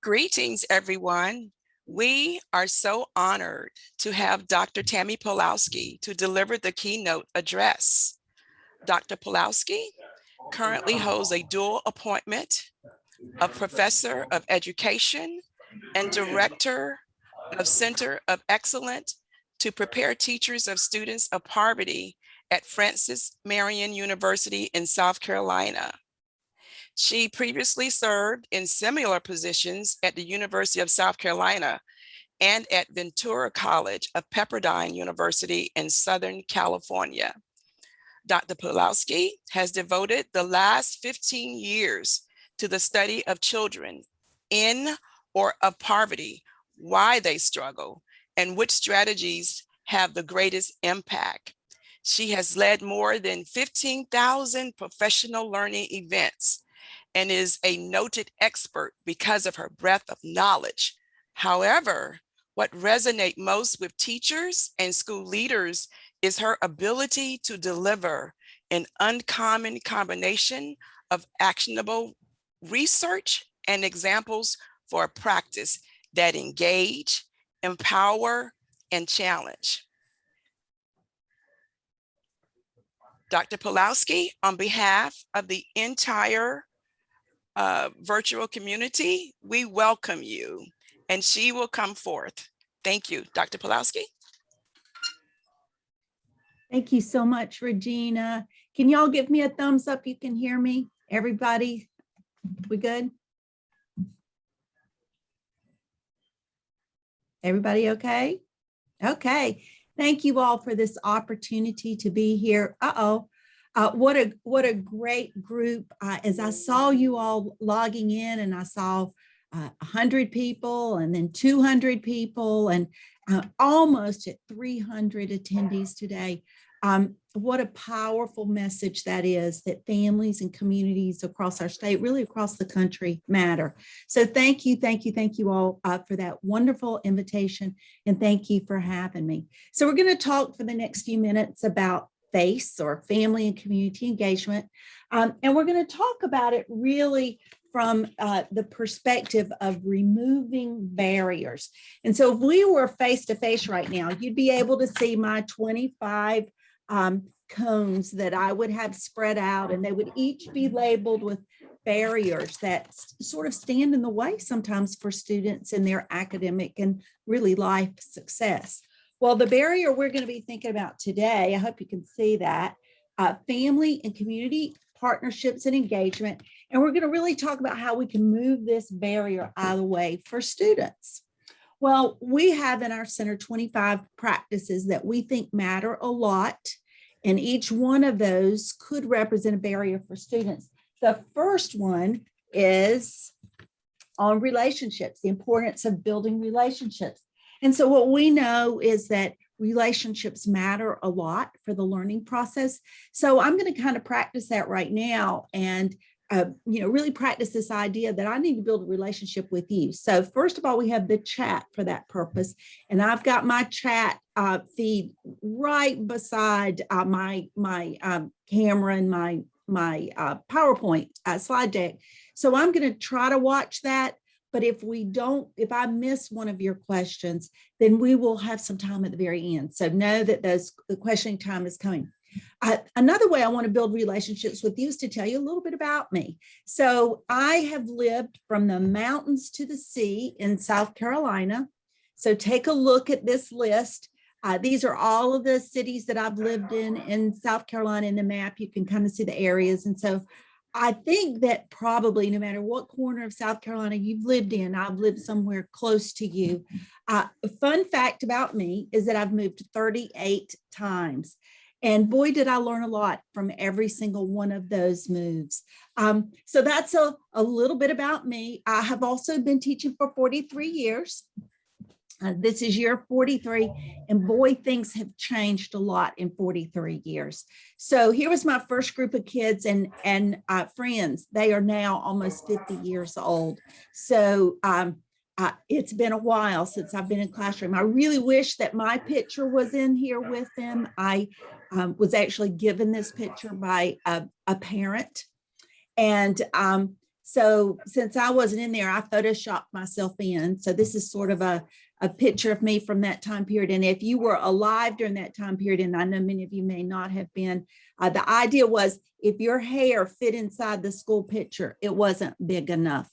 Greetings, everyone. We are so honored to have Dr. Tammy Pawloski to deliver the keynote address. Dr. Pawloski currently holds a dual appointment of Professor of Education and Director of Center of Excellence to prepare teachers of students of poverty at Francis Marion University in South Carolina. She previously served in similar positions at the University of South Carolina and at Ventura College of Pepperdine University in Southern California. Dr. Pawloski has devoted the last 15 years to the study of children in or of poverty, why they struggle, and which strategies have the greatest impact. She has led more than 15,000 professional learning events and is a noted expert because of her breadth of knowledge. However, what resonates most with teachers and school leaders is her ability to deliver an uncommon combination of actionable research and examples for practice that engage, empower, and challenge. Dr. Pawloski, on behalf of the entire virtual community, we welcome you, and she will come forth. Thank you, Dr. Pawloski. Thank you so much, Regina. Can y'all give me a thumbs up? You can hear me, everybody. We good? Everybody okay? Okay. Thank you all for this opportunity to be here. What a great group. As I saw you all logging in, and I saw 100 people and then 200 people and almost at 300 attendees today. What a powerful message that is, that families and communities across our state, really across the country, matter. So thank you all for that wonderful invitation, and thank you for having me. So we're going to talk for the next few minutes about FACE, or family and community engagement, and we're going to talk about it really from the perspective of removing barriers. And so if we were face to face right now, you'd be able to see my 25 cones that I would have spread out, and they would each be labeled with barriers that sort of stand in the way sometimes for students in their academic and really life success. Well, the barrier we're going to be thinking about today, I hope you can see that, family and community partnerships and engagement. And we're going to really talk about how we can move this barrier out of the way for students. Well, we have in our center 25 practices that we think matter a lot, and each one of those could represent a barrier for students. The first one is on relationships, the importance of building relationships. And so what we know is that relationships matter a lot for the learning process. So I'm going to kind of practice that right now and really practice this idea that I need to build a relationship with you. So first of all, we have the chat for that purpose. And I've got my chat feed right beside my camera and my PowerPoint slide deck. So I'm going to try to watch that. But if I miss one of your questions, then we will have some time at the very end. So know that the questioning time is coming. Another way I want to build relationships with you is to tell you a little bit about me. So I have lived from the mountains to the sea in South Carolina. So take a look at this list. These are all of the cities that I've lived in South Carolina. In the map, you can kind of see the areas. And so I think that probably no matter what corner of South Carolina you've lived in, I've lived somewhere close to you. A fun fact about me is that I've moved 38 times. And boy, did I learn a lot from every single one of those moves. So that's a little bit about me. I have also been teaching for 43 years. This is year 43, and boy, things have changed a lot in 43 years. So here was my first group of kids and friends. They are now almost 50 years old. So it's been a while since I've been in classroom. I really wish that my picture was in here with them. I was actually given this picture by a parent. And So since I wasn't in there, I photoshopped myself in. So this is sort of a picture of me from that time period. And if you were alive during that time period, and I know many of you may not have been, the idea was if your hair fit inside the school picture, it wasn't big enough.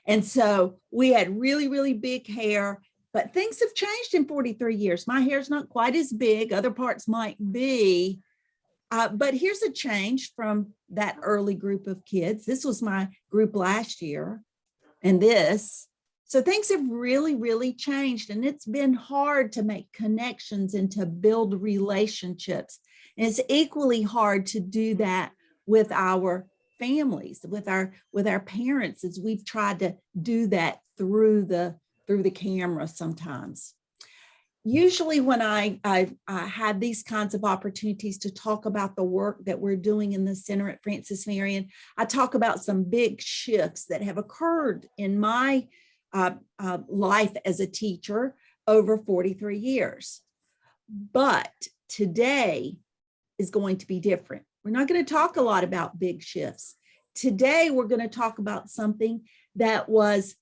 And so we had really, really big hair, but things have changed in 43 years. My hair's not quite as big. Other parts might be. But here's a change from that early group of kids. This was my group last year, and this. So things have really, really changed, and it's been hard to make connections and to build relationships. And it's equally hard to do that with our families, with our parents, as we've tried to do that through the camera sometimes. Usually when I have these kinds of opportunities to talk about the work that we're doing in the center at Francis Marion, I talk about some big shifts that have occurred in my life as a teacher over 43 years. But today is going to be different. We're not going to talk a lot about big shifts. Today, we're going to talk about something that was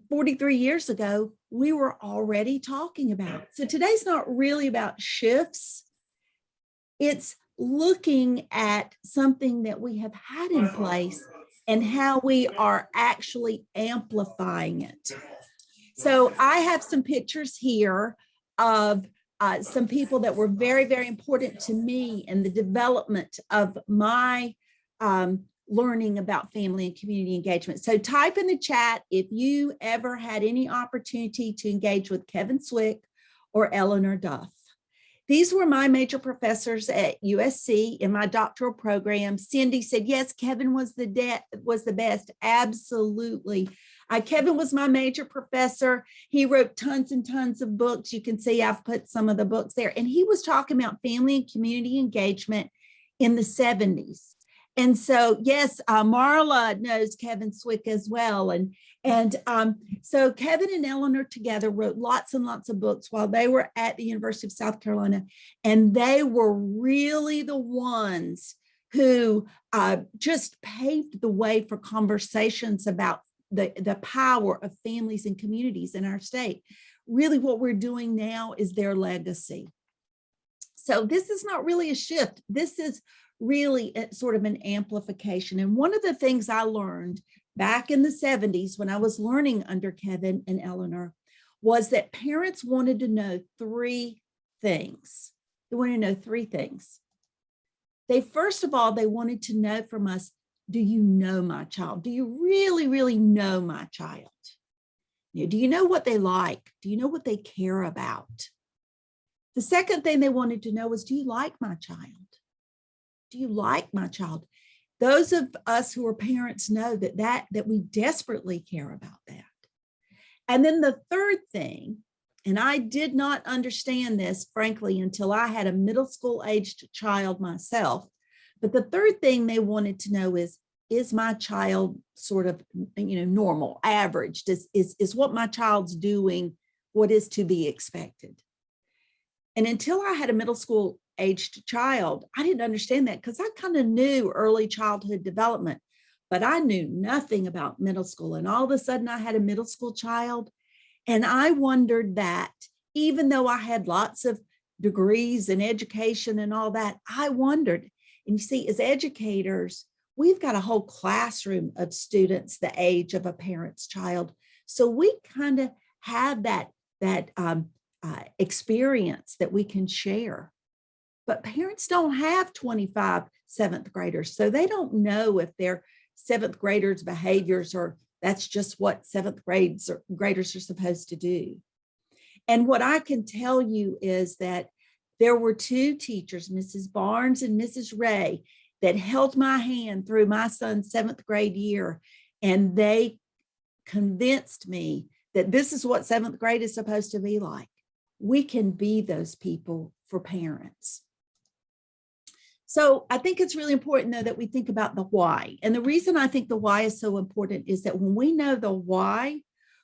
43 years ago, we were already talking about. So today's not really about shifts. It's looking at something that we have had in place and how we are actually amplifying it. So I have some pictures here of some people that were very, very important to me in the development of my learning about family and community engagement. So type in the chat if you ever had any opportunity to engage with Kevin Swick or Eleanor Duff. These were my major professors at USC in my doctoral program. Cindy said, yes, Kevin was the best. Absolutely. Kevin was my major professor. He wrote tons and tons of books. You can see I've put some of the books there. And he was talking about family and community engagement in the 70s. And so, yes, Marla knows Kevin Swick as well. And so Kevin and Eleanor together wrote lots and lots of books while they were at the University of South Carolina. And they were really the ones who just paved the way for conversations about the power of families and communities in our state. Really, what we're doing now is their legacy. So this is not really a shift. This is really sort of an amplification. And one of the things I learned back in the 70s when I was learning under Kevin and Eleanor was that parents wanted to know three things. They wanted to know three things. First of all, they wanted to know from us, do you know my child? Do you really, really know my child? Do you know what they like? Do you know what they care about? The second thing they wanted to know was, do you like my child? Do you like my child? Those of us who are parents know that we desperately care about that. And then the third thing, and I did not understand this, frankly, until I had a middle school aged child myself. But the third thing they wanted to know is my child sort of, normal, average? Is what my child's doing what is to be expected? And until I had a middle school aged child, I didn't understand that because I kind of knew early childhood development, but I knew nothing about middle school. And all of a sudden I had a middle school child. And I wondered that even though I had lots of degrees in education and all that, I wondered. And you see, as educators, we've got a whole classroom of students the age of a parent's child. So we kind of have that experience that we can share. But parents don't have 25 seventh graders, so they don't know if their seventh graders' behaviors are, that's just what seventh graders are supposed to do. And what I can tell you is that there were two teachers, Mrs. Barnes and Mrs. Ray, that held my hand through my son's seventh grade year, and they convinced me that this is what seventh grade is supposed to be like. We can be those people for parents. So I think it's really important, though, that we think about the why. And the reason I think the why is so important is that when we know the why,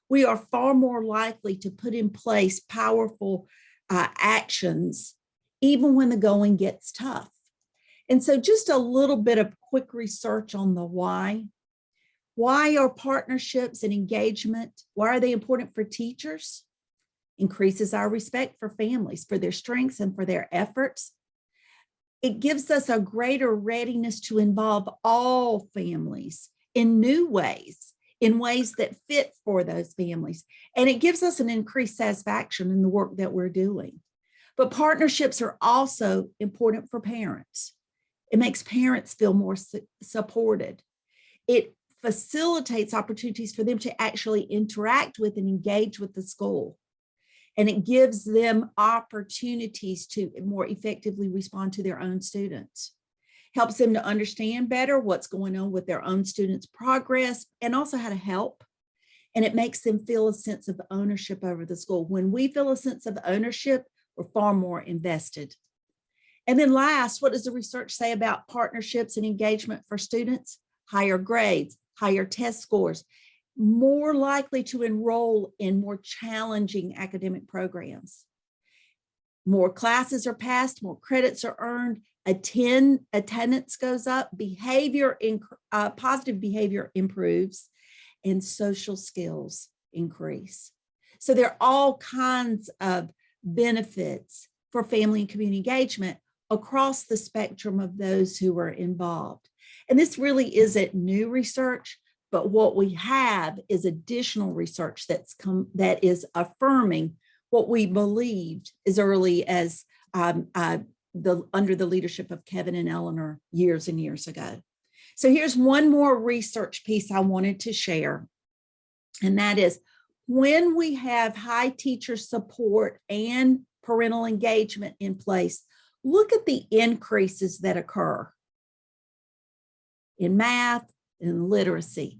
we are far more likely to put in place powerful actions, even when the going gets tough. And so just a little bit of quick research on the why. Why are partnerships and engagement, why are they important for teachers? Increases our respect for families, for their strengths and for their efforts. It gives us a greater readiness to involve all families in new ways, in ways that fit for those families. And it gives us an increased satisfaction in the work that we're doing. But partnerships are also important for parents. It makes parents feel more supported. It facilitates opportunities for them to actually interact with and engage with the school. And it gives them opportunities to more effectively respond to their own students. Helps them to understand better what's going on with their own students' progress and also how to help. And it makes them feel a sense of ownership over the school. When we feel a sense of ownership, we're far more invested. And then last, what does the research say about partnerships and engagement for students? Higher grades, higher test scores, more likely to enroll in more challenging academic programs. More classes are passed, more credits are earned, attendance goes up, positive behavior improves, and social skills increase. So there are all kinds of benefits for family and community engagement across the spectrum of those who are involved. And this really isn't new research, but what we have is additional research that is affirming what we believed as early as under the leadership of Kevin and Eleanor years and years ago. So here's one more research piece I wanted to share, and that is when we have high teacher support and parental engagement in place, look at the increases that occur in math and literacy.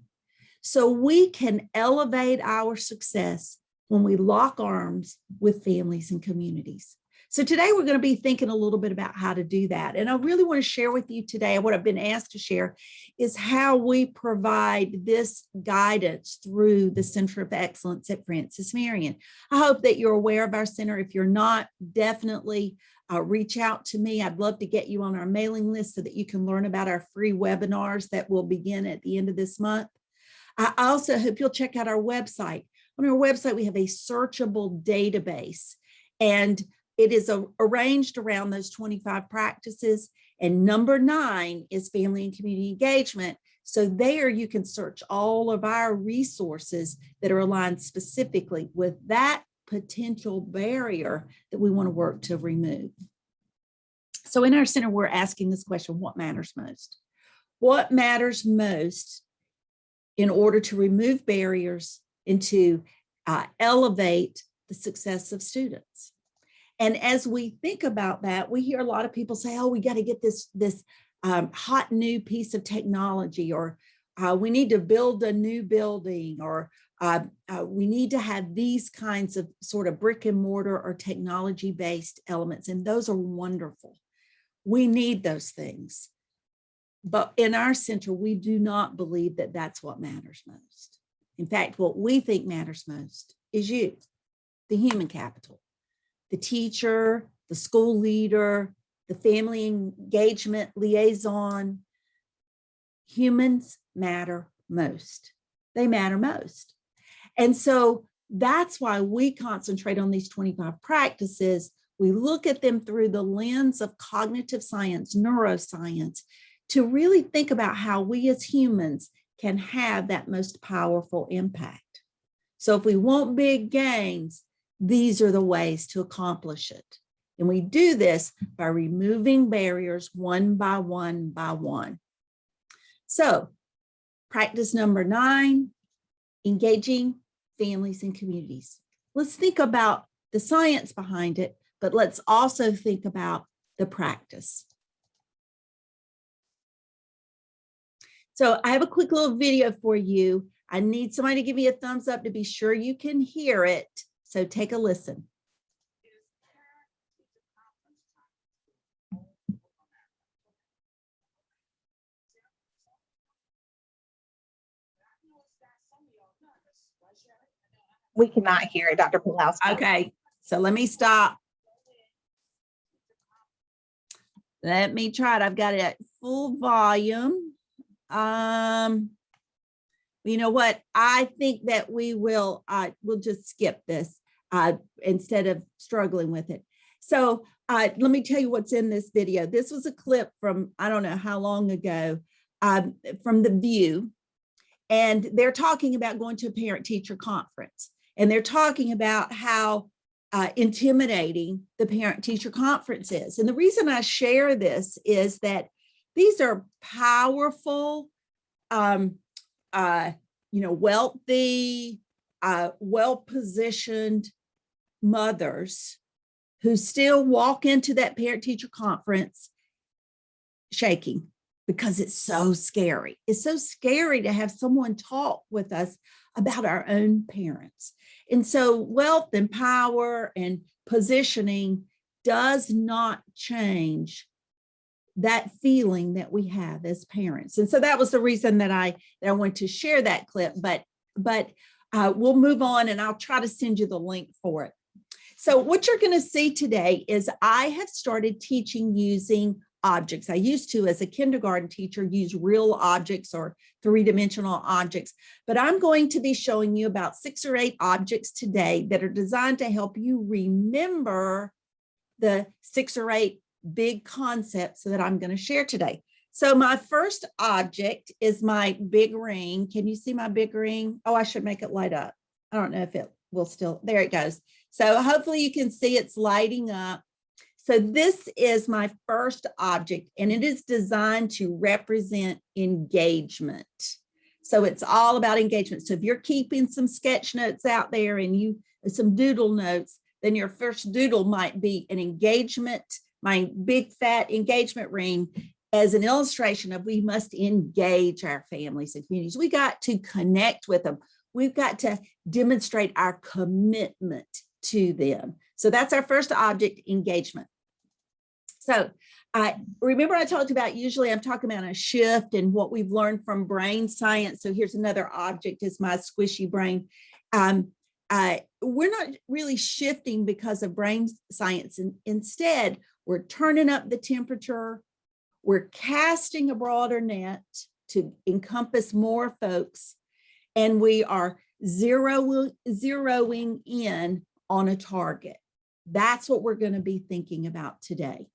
So we can elevate our success when we lock arms with families and communities. So today we're going to be thinking a little bit about how to do that. And I really want to share with you today, what I've been asked to share is how we provide this guidance through the Center of Excellence at Francis Marion. I hope that you're aware of our center. If you're not, definitely reach out to me. I'd love to get you on our mailing list so that you can learn about our free webinars that will begin at the end of this month. I also hope you'll check out our website. On our website, we have a searchable database, and it is arranged around those 25 practices. And number 9 is family and community engagement. So there you can search all of our resources that are aligned specifically with that potential barrier that we want to work to remove. So in our center, we're asking this question: what matters most? What matters most in order to remove barriers and to elevate the success of students? And as we think about that, we hear a lot of people say, oh, we got to get this hot new piece of technology, or we need to build a new building, or we need to have these kinds of sort of brick and mortar or technology-based elements. And those are wonderful. We need those things. But in our center, we do not believe that that's what matters most. In fact, what we think matters most is you, the human capital, the teacher, the school leader, the family engagement liaison. Humans matter most. They matter most. And so that's why we concentrate on these 25 practices. We look at them through the lens of cognitive science, neuroscience, to really think about how we as humans can have that most powerful impact. So if we want big gains, these are the ways to accomplish it. And we do this by removing barriers one by one by one. So practice number 9, engaging families and communities. Let's think about the science behind it, but let's also think about the practice. So I have a quick little video for you. I need somebody to give me a thumbs up to be sure you can hear it. So take a listen. We cannot hear it, Dr. Pawloski. Okay, so let me stop. Let me try it. I've got it at full volume. You know what? I think that we'll just skip this instead of struggling with it. So let me tell you what's in this video. This was a clip from, I don't know how long ago, from The View. And they're talking about going to a parent-teacher conference. And they're talking about how intimidating the parent-teacher conference is. And the reason I share this is that these are powerful, wealthy, well-positioned mothers who still walk into that parent-teacher conference shaking because it's so scary. It's so scary to have someone talk with us about our own parents. And so wealth and power and positioning does not change that feeling that we have as parents. And so that was the reason that I want to share that clip, but we'll move on and I'll try to send you the link for it. So what you're going to see today is I have started teaching using objects. I used to, as a kindergarten teacher, use real objects or three-dimensional objects, but I'm going to be showing you about 6 or 8 objects today that are designed to help you remember the 6 or 8 big concepts that I'm going to share today. So my first object is my big ring. Can you see my big ring? Oh, I should make it light up. I don't know if it will still, there it goes. So hopefully you can see it's lighting up. So this is my first object, and it is designed to represent engagement. So it's all about engagement. So if you're keeping some sketch notes out there and some doodle notes, then your first doodle might be an engagement, my big fat engagement ring, as an illustration of we must engage our families and communities. We got to connect with them. We've got to demonstrate our commitment to them. So that's our first object, engagement. So remember I talked about, usually I'm talking about a shift and what we've learned from brain science. So here's another object, is my squishy brain. We're not really shifting because of brain science. And instead, we're turning up the temperature. We're casting a broader net to encompass more folks. And we are zeroing in on a target. That's what we're going to be thinking about today.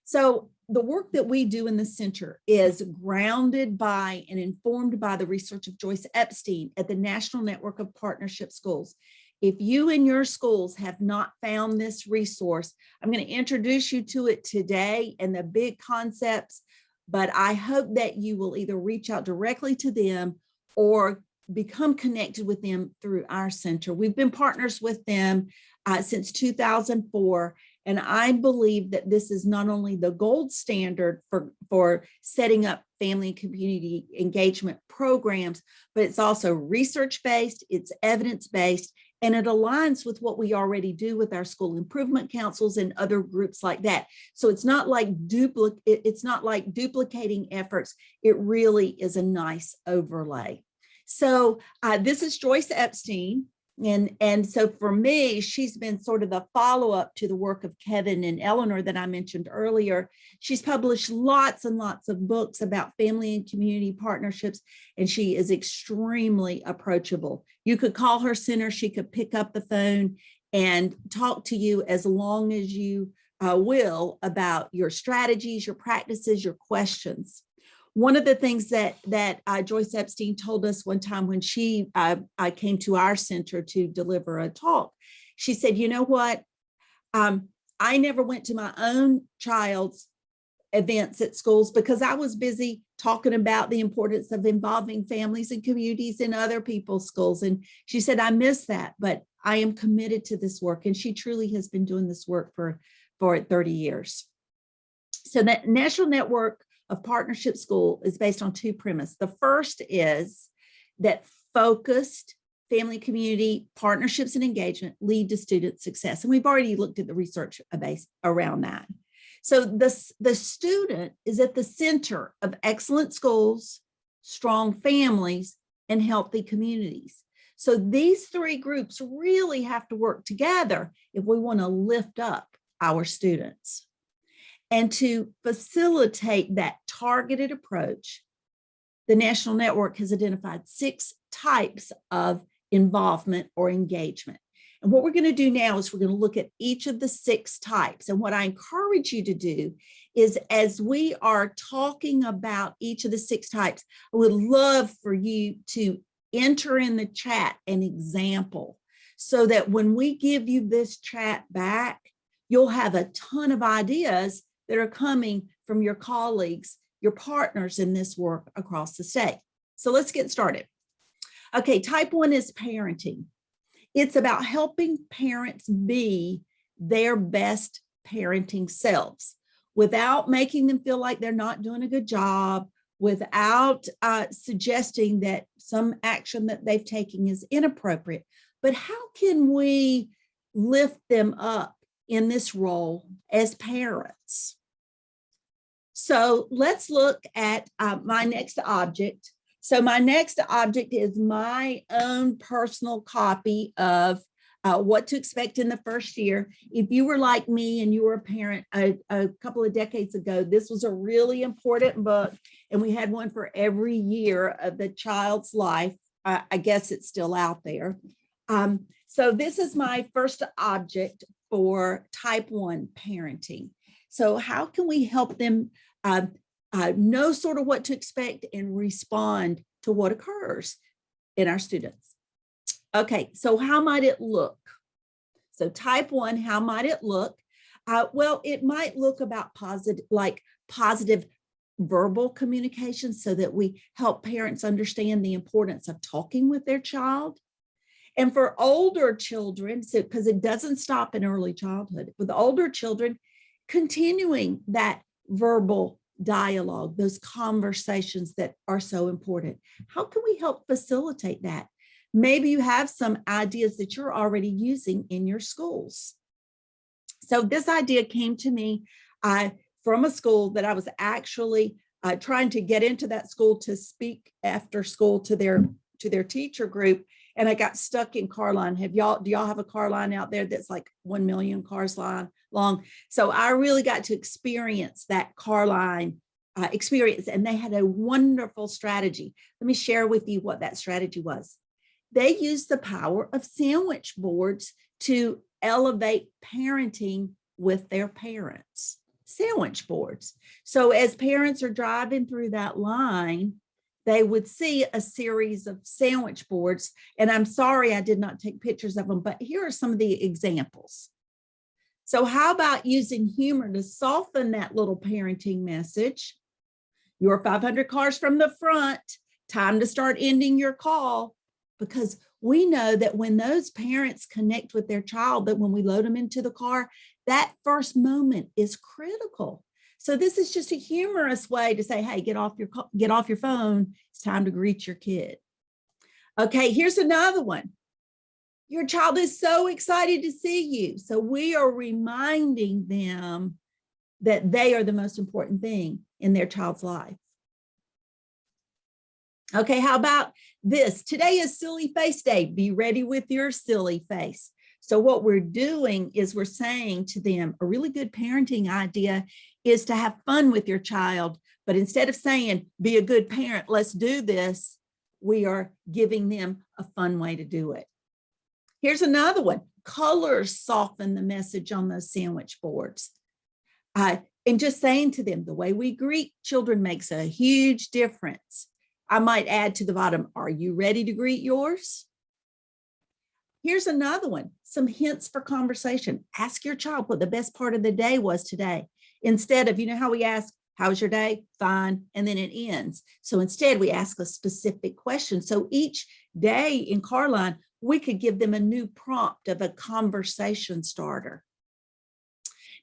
So the work that we do in the center is grounded by and informed by the research of Joyce Epstein at the National Network of Partnership Schools. If you in your schools have not found this resource, I'm going to introduce you to it today and the big concepts, but I hope that you will either reach out directly to them or become connected with them through our center. We've been partners with them since 2004. And I believe that this is not only the gold standard for setting up family and community engagement programs, but it's also research-based, it's evidence-based, and it aligns with what we already do with our school improvement councils and other groups like that. So it's not like duplicating efforts. It really is a nice overlay. So this is Joyce Epstein. And so for me, she's been sort of the follow-up to the work of Kevin and Eleanor that I mentioned earlier. She's published lots and lots of books about family and community partnerships, and she is extremely approachable. You could call her center, she could pick up the phone and talk to you as long as you will about your strategies, your practices, your questions. One of the things that Joyce Epstein told us one time when she came to our center to deliver a talk, she said, you know what, I never went to my own child's events at schools because I was busy talking about the importance of involving families and communities in other people's schools. And she said, I miss that, but I am committed to this work. And she truly has been doing this work for 30 years. So that National Network of Partnership School is based on 2 premises. The first is that focused family community partnerships and engagement lead to student success. And we've already looked at the research around that. So the student is at the center of excellent schools, strong families, and healthy communities. So these 3 groups really have to work together if we want to lift up our students. And to facilitate that targeted approach, the National Network has identified 6 types of involvement or engagement. And what we're going to do now is we're going to look at each of the 6 types. And what I encourage you to do is, as we are talking about each of the 6 types, I would love for you to enter in the chat an example so that when we give you this chat back, you'll have a ton of ideas that are coming from your colleagues, your partners in this work across the state. So let's get started. Okay, type 1 is parenting. It's about helping parents be their best parenting selves without making them feel like they're not doing a good job, without suggesting that some action that they've taken is inappropriate. But how can we lift them up in this role as parents? So let's look at my next object. So my next object is my own personal copy of What to Expect in the First Year. If you were like me and you were a parent a couple of decades ago, this was a really important book, and we had one for every year of the child's life. I guess it's still out there. So this is my first object for type 1 parenting. So how can we help them know sort of what to expect and respond to what occurs in our students? Okay, so how might it look? So type 1, how might it look? Well, it might look about positive verbal communication so that we help parents understand the importance of talking with their child. And for older children, so because it doesn't stop in early childhood, with older children, continuing that verbal dialogue, those conversations that are so important. How can we help facilitate that? Maybe you have some ideas that you're already using in your schools. So this idea came to me from a school that I was actually trying to get into that school to speak after school to their teacher group. And I got stuck in car line. Do y'all have a car line out there that's like 1 million cars long? So I really got to experience that car line experience, and they had a wonderful strategy. Let me share with you what that strategy was. They used the power of sandwich boards to elevate parenting with their parents. Sandwich boards. So as parents are driving through that line, they would see a series of sandwich boards. And I'm sorry I did not take pictures of them, but here are some of the examples. So how about using humor to soften that little parenting message? You're 500 cars from the front, time to start ending your call. Because we know that when those parents connect with their child, that when we load them into the car, that first moment is critical. So this is just a humorous way to say, hey, get off your phone. It's time to greet your kid. Okay, here's another one. Your child is so excited to see you. So we are reminding them that they are the most important thing in their child's life. Okay, how about this? Today is Silly Face Day. Be ready with your silly face. So what we're doing is we're saying to them, a really good parenting idea is to have fun with your child. But instead of saying, be a good parent, let's do this, we are giving them a fun way to do it. Here's another one. Colors soften the message on those sandwich boards. And just saying to them, the way we greet children makes a huge difference. I might add to the bottom, are you ready to greet yours? Here's another one, some hints for conversation. Ask your child what the best part of the day was today. Instead of, you know how we ask, how was your day? Fine, and then it ends. So instead we ask a specific question. So each day in Carline, we could give them a new prompt of a conversation starter.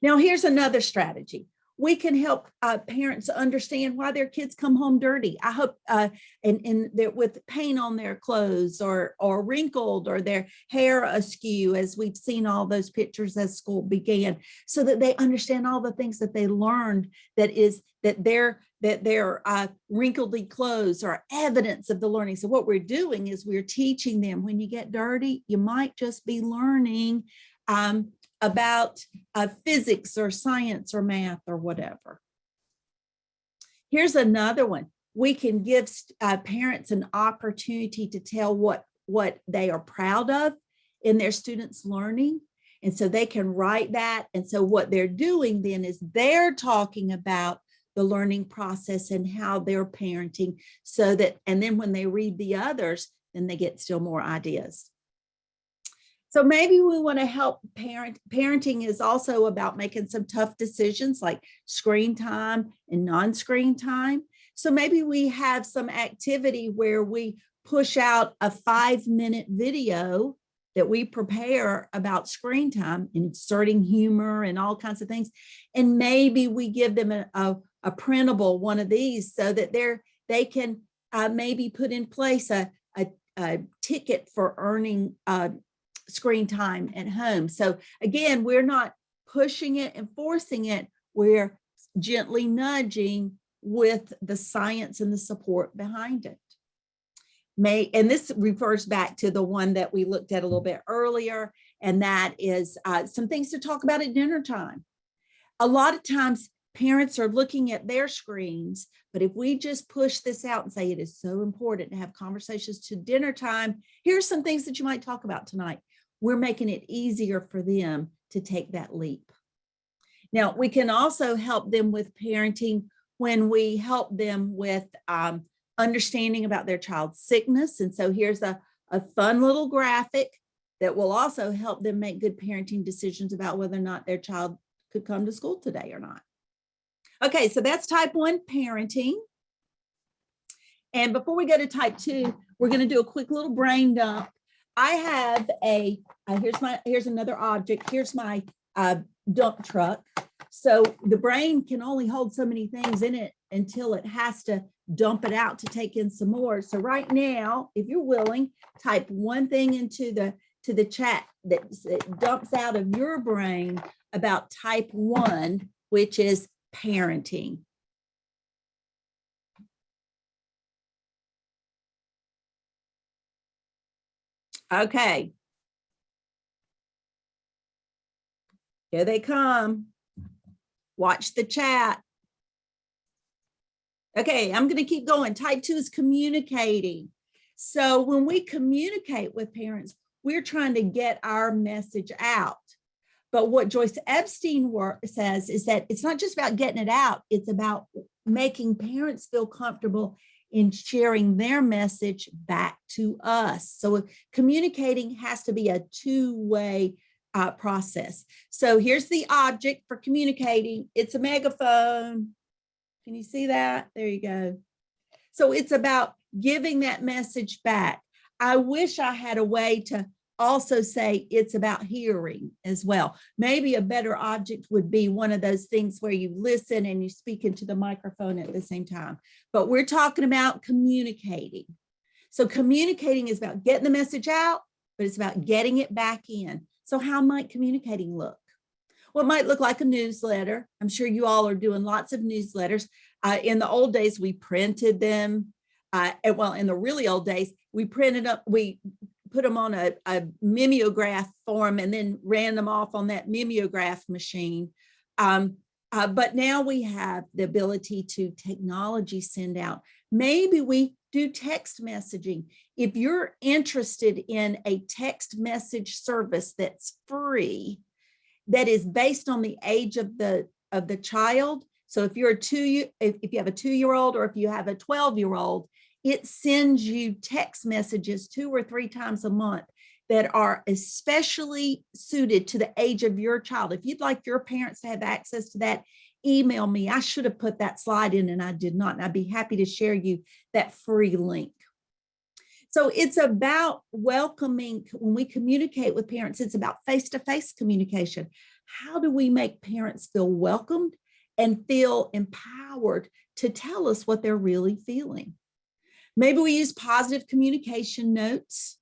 Now here's another strategy. We can help parents understand why their kids come home dirty. I hope, and they're with paint on their clothes or wrinkled or their hair askew, as we've seen all those pictures as school began, so that they understand all the things that they learned that their wrinkledy clothes are evidence of the learning. So what we're doing is we're teaching them when you get dirty, you might just be learning about physics or science or math or whatever. Here's another one. we can give parents an opportunity to tell what they are proud of in their students' learning. And so they can write that. And so what they're doing then is they're talking about the learning process and how they're parenting, so that, and then when they read the others, then they get still more ideas. So maybe we want to help parenting is also about making some tough decisions like screen time and non-screen time. So maybe we have some activity where we push out a 5-minute video that we prepare about screen time, inserting humor and all kinds of things. And maybe we give them a printable one of these so that they can maybe put in place a ticket for earning screen time at home. So again, we're not pushing it and forcing it. We're gently nudging with the science and the support behind it. And this refers back to the one that we looked at a little bit earlier, and that is some things to talk about at dinner time. A lot of times parents are looking at their screens, but if we just push this out and say it is so important to have conversations to dinner time, here's some things that you might talk about tonight. We're making it easier for them to take that leap. Now, we can also help them with parenting when we help them with understanding about their child's sickness. And so here's a fun little graphic that will also help them make good parenting decisions about whether or not their child could come to school today or not. Okay, so that's type 1 parenting. And before we go to type 2, we're going to do a quick little brain dump. I have here's another object. Here's my dump truck. So the brain can only hold so many things in it until it has to dump it out to take in some more. So right now, if you're willing, type one thing into the chat that dumps out of your brain about type 1, which is parenting. Okay. Here they come. Watch the chat. Okay, I'm going to keep going. Type 2 is communicating. So when we communicate with parents, we're trying to get our message out. But what Joyce Epstein says is that it's not just about getting it out, it's about making parents feel comfortable in sharing their message back to us. So communicating has to be a two-way process. So here's the object for communicating. It's a megaphone. Can you see that? There you go. So it's about giving that message back. I wish I had a way to also say it's about hearing as well. Maybe a better object would be one of those things where you listen and you speak into the microphone at the same time. But we're talking about communicating. So communicating is about getting the message out, but it's about getting it back in. So how might communicating look? Well, it might look like a newsletter. I'm sure you all are doing lots of newsletters. In the old days, we printed them. Well, in the really old days, we printed up, we put them on a mimeograph form and then ran them off on that mimeograph machine. But now we have the ability to technology send out. Maybe we do text messaging. If you're interested in a text message service that's free, that is based on the age of the child. So if you're if you have a 2-year-old or if you have a 12-year-old, it sends you text messages 2 or 3 times a month that are especially suited to the age of your child. If you'd like your parents to have access to that, email me. I should have put that slide in and I did not. And I'd be happy to share you that free link. So it's about welcoming, when we communicate with parents, it's about face-to-face communication. How do we make parents feel welcomed and feel empowered to tell us what they're really feeling? Maybe we use positive communication notes.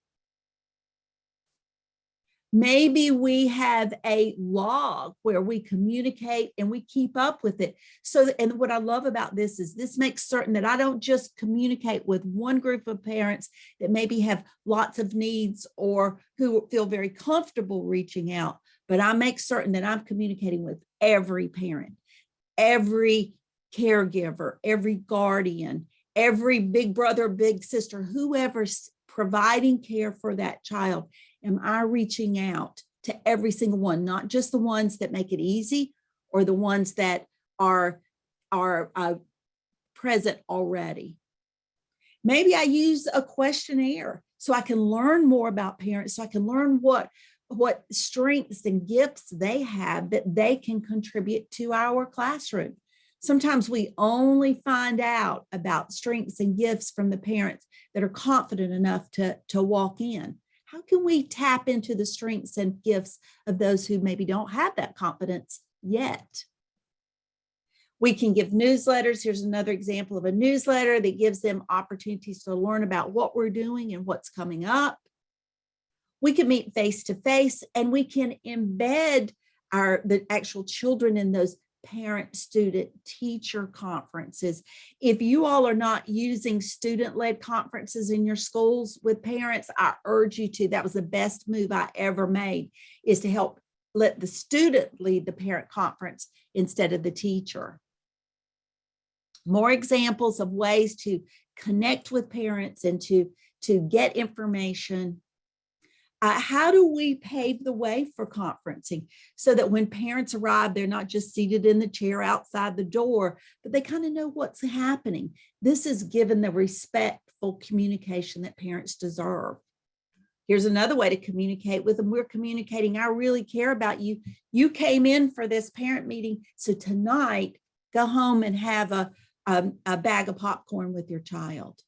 Maybe we have a log where we communicate and we keep up with it. So, and what I love about this is this makes certain that I don't just communicate with one group of parents that maybe have lots of needs or who feel very comfortable reaching out, but I make certain that I'm communicating with every parent, every caregiver, every guardian, every big brother, big sister, whoever's providing care for that child, am I reaching out to every single one, not just the ones that make it easy or the ones that are present already? Maybe I use a questionnaire so I can learn more about parents, so I can learn what strengths and gifts they have that they can contribute to our classroom. Sometimes we only find out about strengths and gifts from the parents that are confident enough to walk in. How can we tap into the strengths and gifts of those who maybe don't have that confidence yet? We can give newsletters. Here's another example of a newsletter that gives them opportunities to learn about what we're doing and what's coming up. We can meet face-to-face, and we can embed the actual children in those parent, student, teacher conferences. If you all are not using student-led conferences in your schools with parents, I urge you to. That was the best move I ever made, is to help let the student lead the parent conference instead of the teacher. More examples of ways to connect with parents and to get information. How do we pave the way for conferencing so that when parents arrive, they're not just seated in the chair outside the door, but they kind of know what's happening? This is given the respectful communication that parents deserve. Here's another way to communicate with them. We're communicating, I really care about you. You came in for this parent meeting, so tonight, go home and have a bag of popcorn with your child.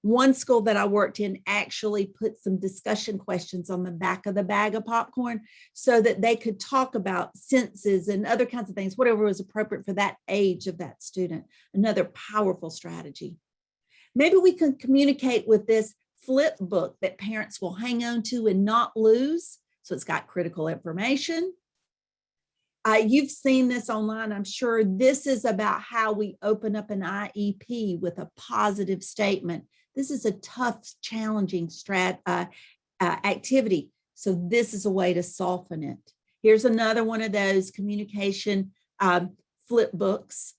One school that I worked in actually put some discussion questions on the back of the bag of popcorn so that they could talk about senses and other kinds of things, whatever was appropriate for that age of that student. Another powerful strategy. Maybe we can communicate with this flip book that parents will hang on to and not lose. So it's got critical information. You've seen this online, I'm sure. This is about how we open up an IEP with a positive statement. This is a tough, challenging activity. So this is a way to soften it. Here's another one of those communication flip books.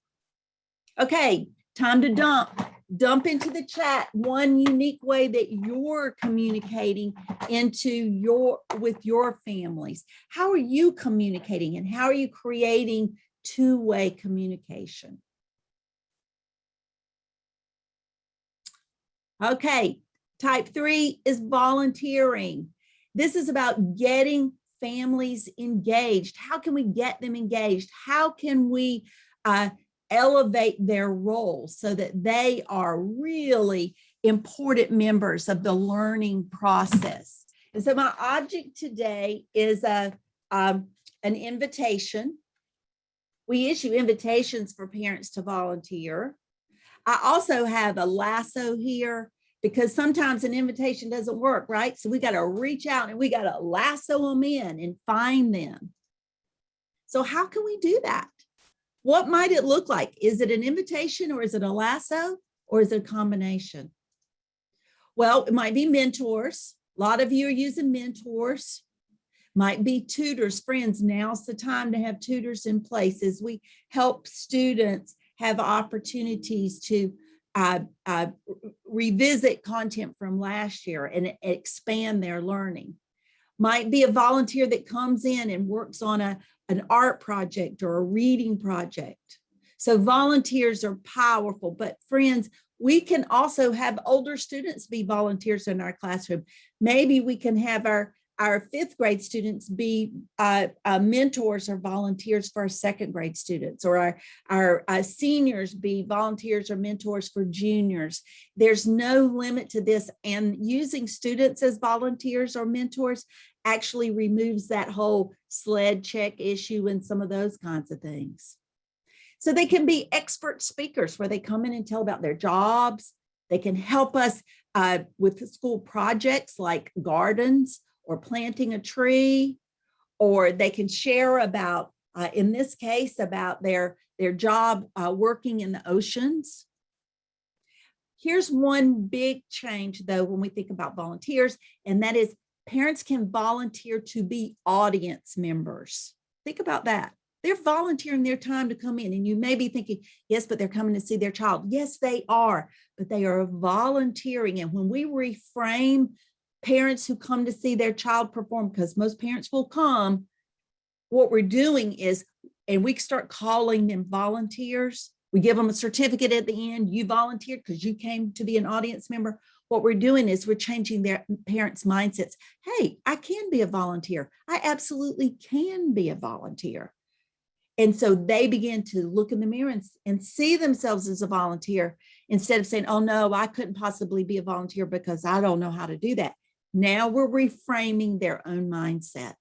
Okay, time to dump into the chat one unique way that you're communicating with your families. How are you communicating, and how are you creating two-way communication? Okay, type 3 is volunteering. This is about getting families engaged. How can we get them engaged? How can we elevate their role so that they are really important members of the learning process? And so my object today is an invitation. We issue invitations for parents to volunteer. I also have a lasso here because sometimes an invitation doesn't work, right? So we got to reach out and we got to lasso them in and find them. So how can we do that? What might it look like? Is it an invitation, or is it a lasso, or is it a combination? Well, it might be mentors. A lot of you are using mentors. Might be tutors, friends. Now's the time to have tutors in place as we help students have opportunities to revisit content from last year and expand their learning. Might be a volunteer that comes in and works on an art project or a reading project. So volunteers are powerful, but friends, we can also have older students be volunteers in our classroom. Maybe we can have our fifth grade students be mentors or volunteers for our second grade students, or our seniors be volunteers or mentors for juniors. There's no limit to this, and using students as volunteers or mentors actually removes that whole sled check issue and some of those kinds of things. So they can be expert speakers where they come in and tell about their jobs. They can help us with school projects like gardens or planting a tree, or they can share about, in this case, about their job working in the oceans. Here's one big change, though, when we think about volunteers, and that is parents can volunteer to be audience members. Think about that. They're volunteering their time to come in. And you may be thinking, yes, but they're coming to see their child. Yes, they are, but they are volunteering. And when we reframe parents who come to see their child perform, because most parents will come, what we're doing is, and we start calling them volunteers. We give them a certificate at the end. You volunteered because you came to be an audience member. What we're doing is we're changing their parents' mindsets. Hey, I can be a volunteer. I absolutely can be a volunteer. And so they begin to look in the mirror and see themselves as a volunteer instead of saying, oh no, I couldn't possibly be a volunteer because I don't know how to do that. Now we're reframing their own mindset.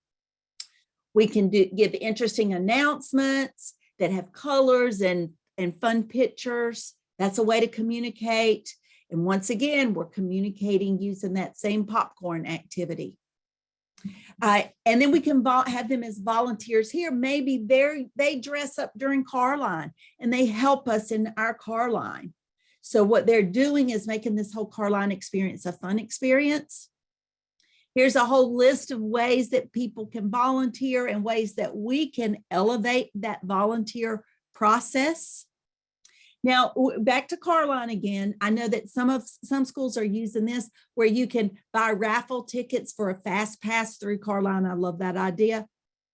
We can give interesting announcements that have colors and fun pictures. That's a way to communicate. And once again, we're communicating using that same popcorn activity. And then we can have them as volunteers here. Maybe they dress up during car line and they help us in our car line. So what they're doing is making this whole car line experience a fun experience. Here's a whole list of ways that people can volunteer and ways that we can elevate that volunteer process. Now, back to Carline again. I know that some schools are using this where you can buy raffle tickets for a fast pass through Carline. I love that idea,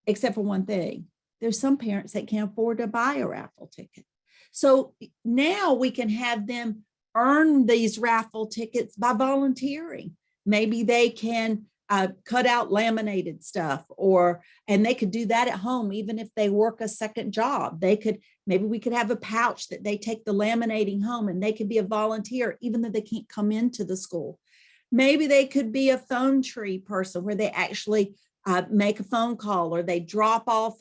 except for one thing. There's some parents that can't afford to buy a raffle ticket. So now we can have them earn these raffle tickets by volunteering. Maybe they can cut out laminated stuff, and they could do that at home, even if they work a second job. Maybe we could have a pouch that they take the laminating home and they could be a volunteer, even though they can't come into the school. Maybe they could be a phone tree person where they actually make a phone call or they drop off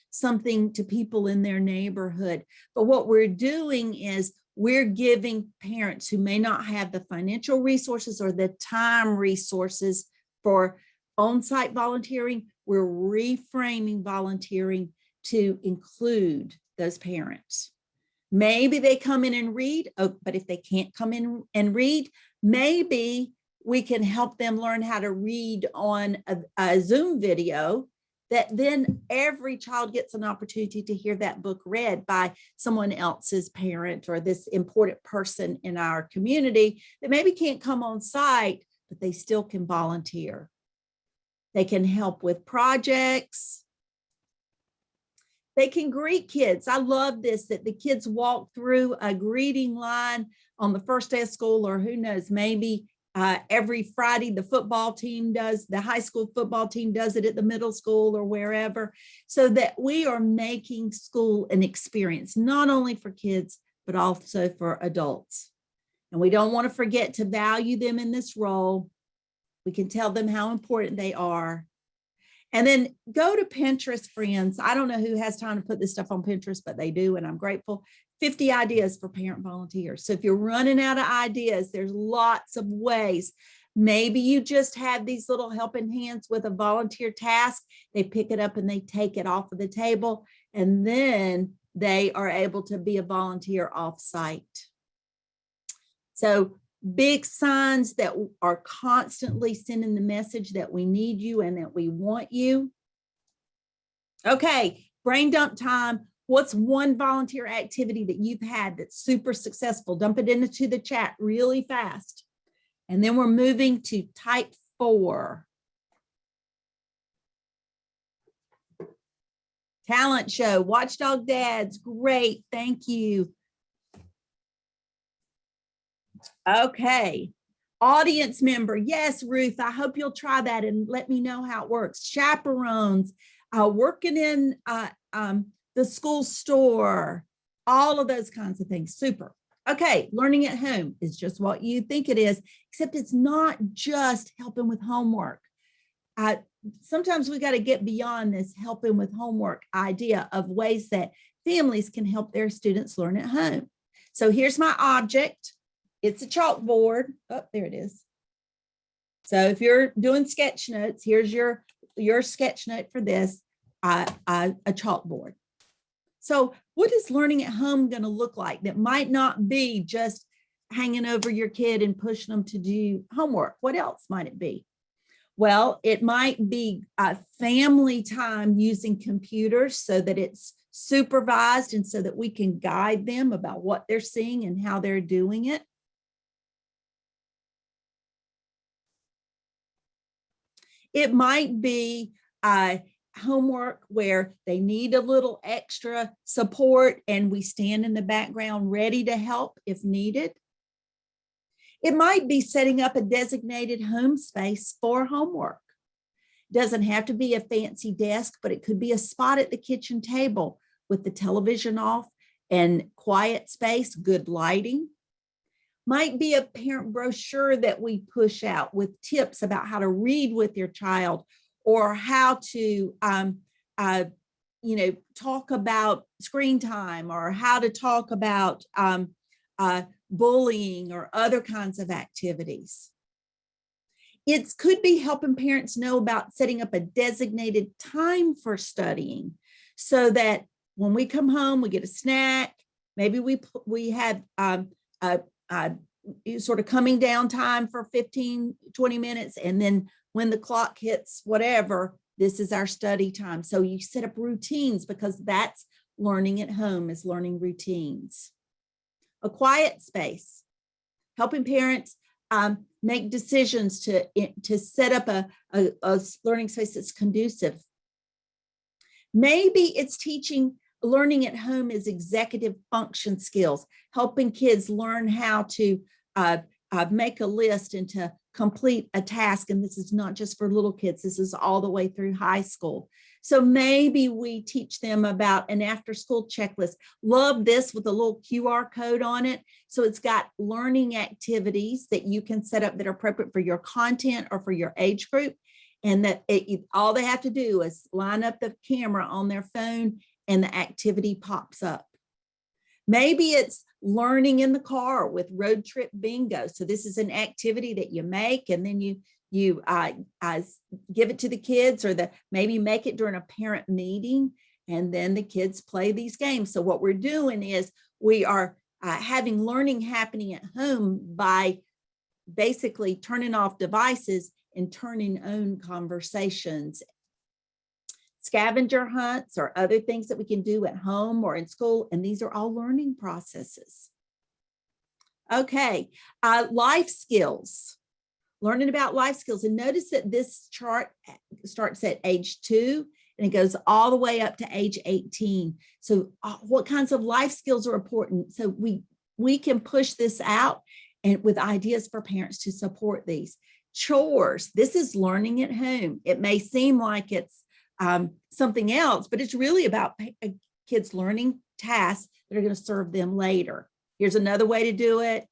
something to people in their neighborhood. But what we're doing is we're giving parents who may not have the financial resources or the time resources for on-site volunteering, we're reframing volunteering to include those parents. Maybe they come in and read, but if they can't come in and read, maybe we can help them learn how to read on a Zoom video that then every child gets an opportunity to hear that book read by someone else's parent or this important person in our community that maybe can't come on site, but they still can volunteer. They can help with projects. They can greet kids. I love this, that the kids walk through a greeting line on the first day of school, or who knows, maybe every Friday the football team does, the high school football team does it at the middle school or wherever, so that we are making school an experience, not only for kids, but also for adults. And we don't want to forget to value them in this role. We can tell them how important they are. And then go to Pinterest, friends. I don't know who has time to put this stuff on Pinterest, but they do, and I'm grateful. 50 ideas for parent volunteers. So if you're running out of ideas, there's lots of ways. Maybe you just have these little helping hands with a volunteer task. They pick it up and they take it off of the table, and then they are able to be a volunteer off-site. So big signs that are constantly sending the message that we need you and that we want you. Okay, brain dump time. What's one volunteer activity that you've had that's super successful? Dump it into the chat really fast. And then we're moving to type 4. Talent show, Watchdog Dads, great, thank you. Okay, audience member, yes, Ruth, I hope you'll try that and let me know how it works. Chaperones, working in the school store, all of those kinds of things, super. Okay, learning at home is just what you think it is, except it's not just helping with homework. Sometimes we got to get beyond this helping with homework idea of ways that families can help their students learn at home. So here's my object. It's a chalkboard. Oh, there it is. So if you're doing sketch notes, here's your sketch note for this, a chalkboard. So what is learning at home going to look like that might not be just hanging over your kid and pushing them to do homework? What else might it be? Well, it might be family time using computers so that it's supervised and so that we can guide them about what they're seeing and how they're doing it. It might be homework where they need a little extra support and we stand in the background ready to help if needed. It might be setting up a designated home space for homework. Doesn't have to be a fancy desk, but it could be a spot at the kitchen table with the television off and quiet space, good lighting. Might be a parent brochure that we push out with tips about how to read with your child or how to, talk about screen time or how to talk about bullying or other kinds of activities. It could be helping parents know about setting up a designated time for studying so that when we come home, we get a snack. Maybe we have sort of coming down time for 15, 20 minutes. And then when the clock hits whatever, this is our study time. So you set up routines because that's learning at home, is learning routines. A quiet space, helping parents make decisions to set up a learning space that's conducive. Maybe it's teaching learning at home is executive function skills, helping kids learn how to make a list and to complete a task. And this is not just for little kids, this is all the way through high school. So maybe we teach them about an after-school checklist. Love this with a little QR code on it. So it's got learning activities that you can set up that are appropriate for your content or for your age group. And that all they have to do is line up the camera on their phone and the activity pops up. Maybe it's learning in the car with road trip bingo. So this is an activity that you make and then you give it to the kids or maybe make it during a parent meeting and then the kids play these games. So what we're doing is we are having learning happening at home by basically turning off devices and turning on conversations. Scavenger hunts or other things that we can do at home or in school. And these are all learning processes. Okay, life skills, learning about life skills. And notice that this chart starts at age 2 and it goes all the way up to age 18. So what kinds of life skills are important? So we can push this out and with ideas for parents to support these. Chores, this is learning at home. It may seem like it's something else, but it's really about kids learning tasks that are going to serve them later. Here's another way to do it.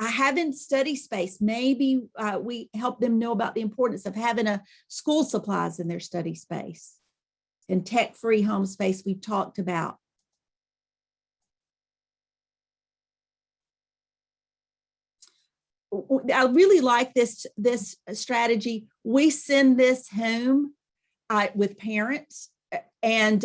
Having study space, maybe we help them know about the importance of having a school supplies in their study space. And tech-free home space we've talked about. I really like this strategy. We send this home with parents and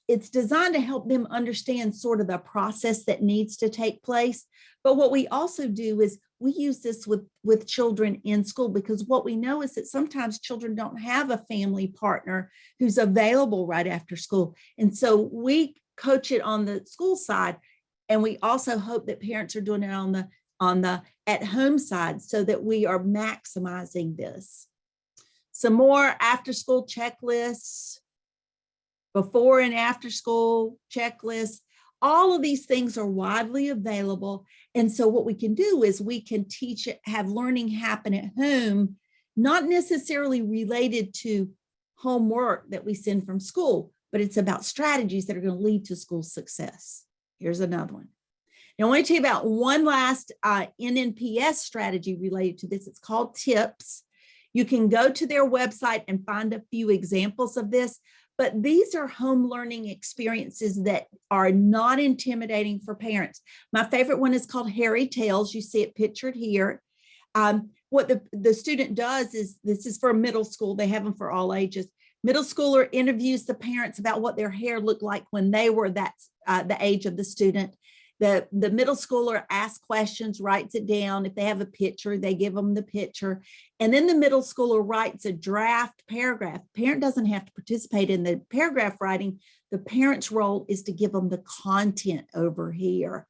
it's designed to help them understand sort of the process that needs to take place. But what we also do is we use this with children in school because what we know is that sometimes children don't have a family partner who's available right after school. And so we coach it on the school side. And we also hope that parents are doing it on the at home side so that we are maximizing this. Some more after school checklists, before and after school checklists. All of these things are widely available. And so what we can do is we can teach it, have learning happen at home, not necessarily related to homework that we send from school, but it's about strategies that are going to lead to school success. Here's another one. Now, I want to tell you about one last NNPS strategy related to this. It's called TIPS. You can go to their website and find a few examples of this, but these are home learning experiences that are not intimidating for parents. My favorite one is called Hairy Tales. You see it pictured here. What the student does is, this is for middle school. They have them for all ages. Middle schooler interviews the parents about what their hair looked like when they were the age of the student. The middle schooler asks questions, writes it down. If they have a picture, they give them the picture. And then the middle schooler writes a draft paragraph. Parent doesn't have to participate in the paragraph writing. The parent's role is to give them the content over here.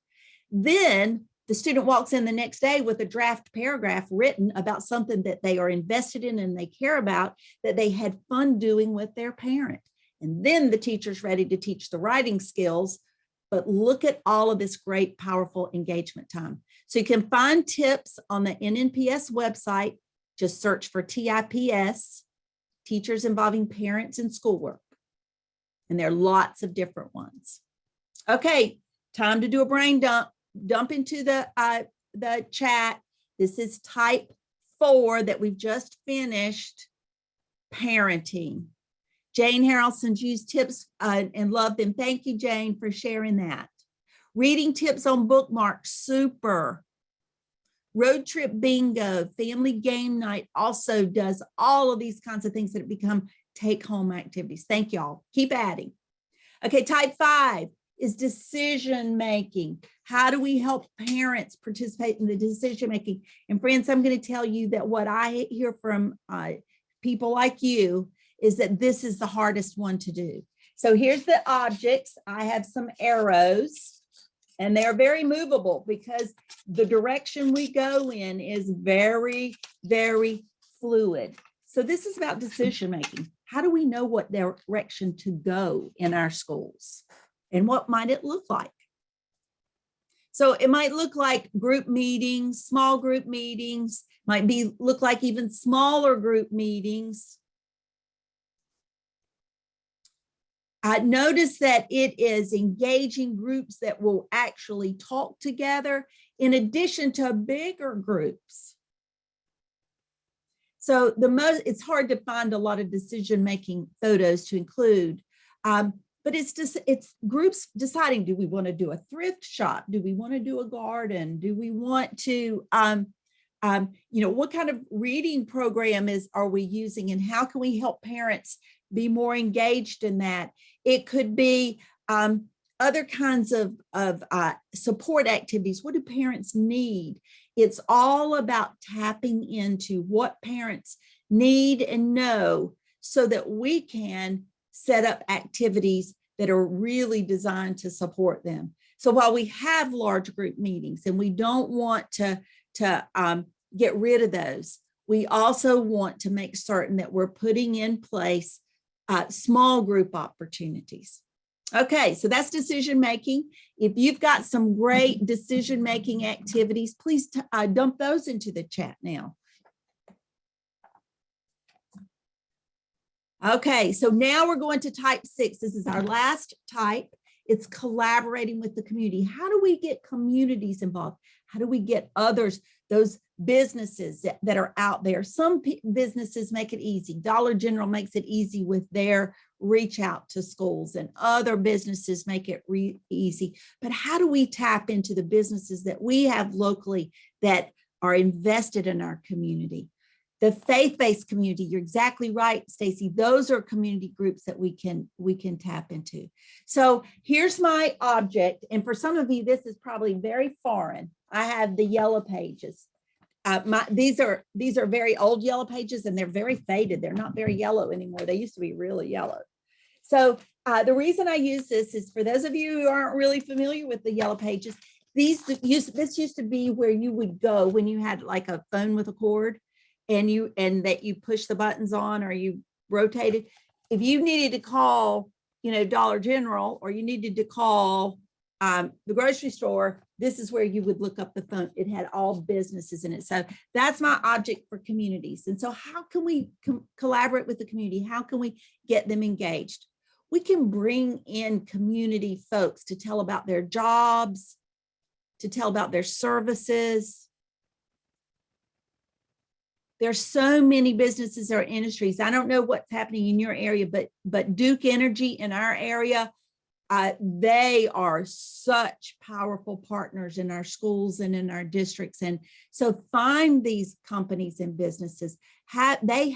Then the student walks in the next day with a draft paragraph written about something that they are invested in and they care about, that they had fun doing with their parent. And then the teacher's ready to teach the writing skills. But look at all of this great, powerful engagement time. So you can find tips on the NNPS website. Just search for TIPS, Teachers Involving Parents in Schoolwork. And there are lots of different ones. Okay, time to do a brain dump. Dump into the chat. This is type 4 that we've just finished, parenting. Jane Harrelson's used tips and loved them. Thank you, Jane, for sharing that. Reading tips on bookmarks, super. Road trip bingo, family game night also does all of these kinds of things that become take-home activities. Thank y'all. Keep adding. Okay, type 5 is decision making. How do we help parents participate in the decision making? And friends, I'm going to tell you that what I hear from people like you is that this is the hardest one to do. So here's the objects. I have some arrows, and they're very movable because the direction we go in is very, very fluid. So this is about decision making. How do we know what direction to go in our schools? And what might it look like? So it might look like group meetings, small group meetings, might look like even smaller group meetings. Notice that it is engaging groups that will actually talk together in addition to bigger groups. So it's hard to find a lot of decision-making photos to include. But it's groups deciding, do we want to do a thrift shop? Do we want to do a garden? Do we want to, what kind of reading program are we using, and how can we help parents be more engaged in that? It could be other kinds of support activities. What do parents need? It's all about tapping into what parents need and know so that we can set up activities that are really designed to support them. So while we have large group meetings and we don't want to get rid of those, we also want to make certain that we're putting in place small group opportunities. Okay, so that's decision making. If you've got some great decision making activities, please dump those into the chat now. Okay, so now we're going to type 6. This is our last type. It's collaborating with the community. How do we get communities involved? How do we get others, those businesses that are out there? Some businesses make it easy. Dollar General makes it easy with their reach out to schools, and other businesses make it easy. But how do we tap into the businesses that we have locally that are invested in our community? The faith-based community, you're exactly right, Stacy. Those are community groups that we can tap into. So here's my object. And for some of you, this is probably very foreign. I have the yellow pages. These are very old yellow pages, and they're very faded. They're not very yellow anymore. They used to be really yellow. So the reason I use this is for those of you who aren't really familiar with the yellow pages, this used to be where you would go when you had like a phone with a cord, and that you push the buttons on or you rotate it. If you needed to call, Dollar General, or you needed to call the grocery store, this is where you would look up the phone. It had all businesses in it. So that's my object for communities. And so how can we collaborate with the community? How can we get them engaged? We can bring in community folks to tell about their jobs, to tell about their services. There's so many businesses or industries. I don't know what's happening in your area, but Duke Energy in our area, they are such powerful partners in our schools and in our districts. And so find these companies and businesses. Many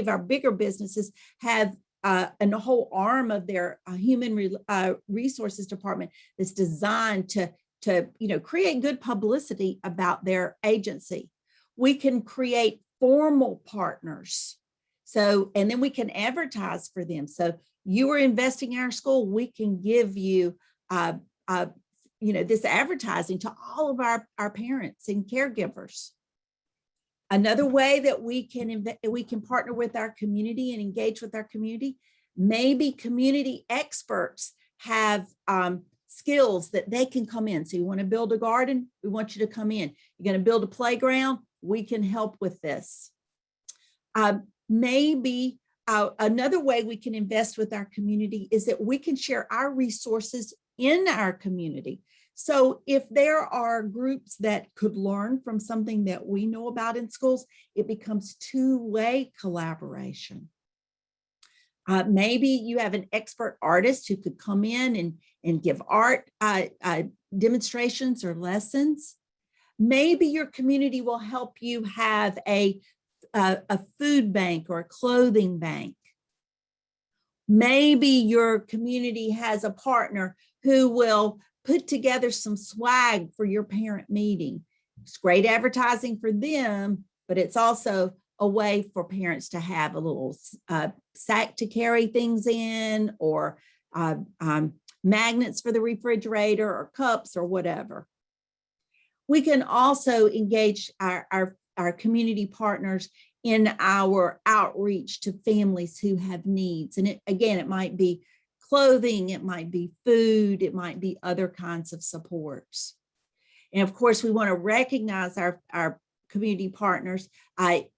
of our bigger businesses have and a whole arm of their human resources department that's designed to create good publicity about their agency. We can create formal partners. So, and then we can advertise for them. So you are investing in our school, we can give you, this advertising to all of our parents and caregivers. Another way that we can partner with our community and engage with our community, maybe community experts have skills that they can come in. So you want to build a garden, we want you to come in. You're going to build a playground, we can help with this. Maybe another way we can invest with our community is that we can share our resources in our community. So if there are groups that could learn from something that we know about in schools, it becomes two-way collaboration. Maybe you have an expert artist who could come in and give art demonstrations or lessons. Maybe your community will help you have a food bank or a clothing bank. Maybe your community has a partner who will put together some swag for your parent meeting. It's great advertising for them, but it's also a way for parents to have a little sack to carry things in, or magnets for the refrigerator, or cups, or whatever. We can also engage our community partners in our outreach to families who have needs. And it might be clothing, it might be food, it might be other kinds of supports. And of course, we want to recognize our community partners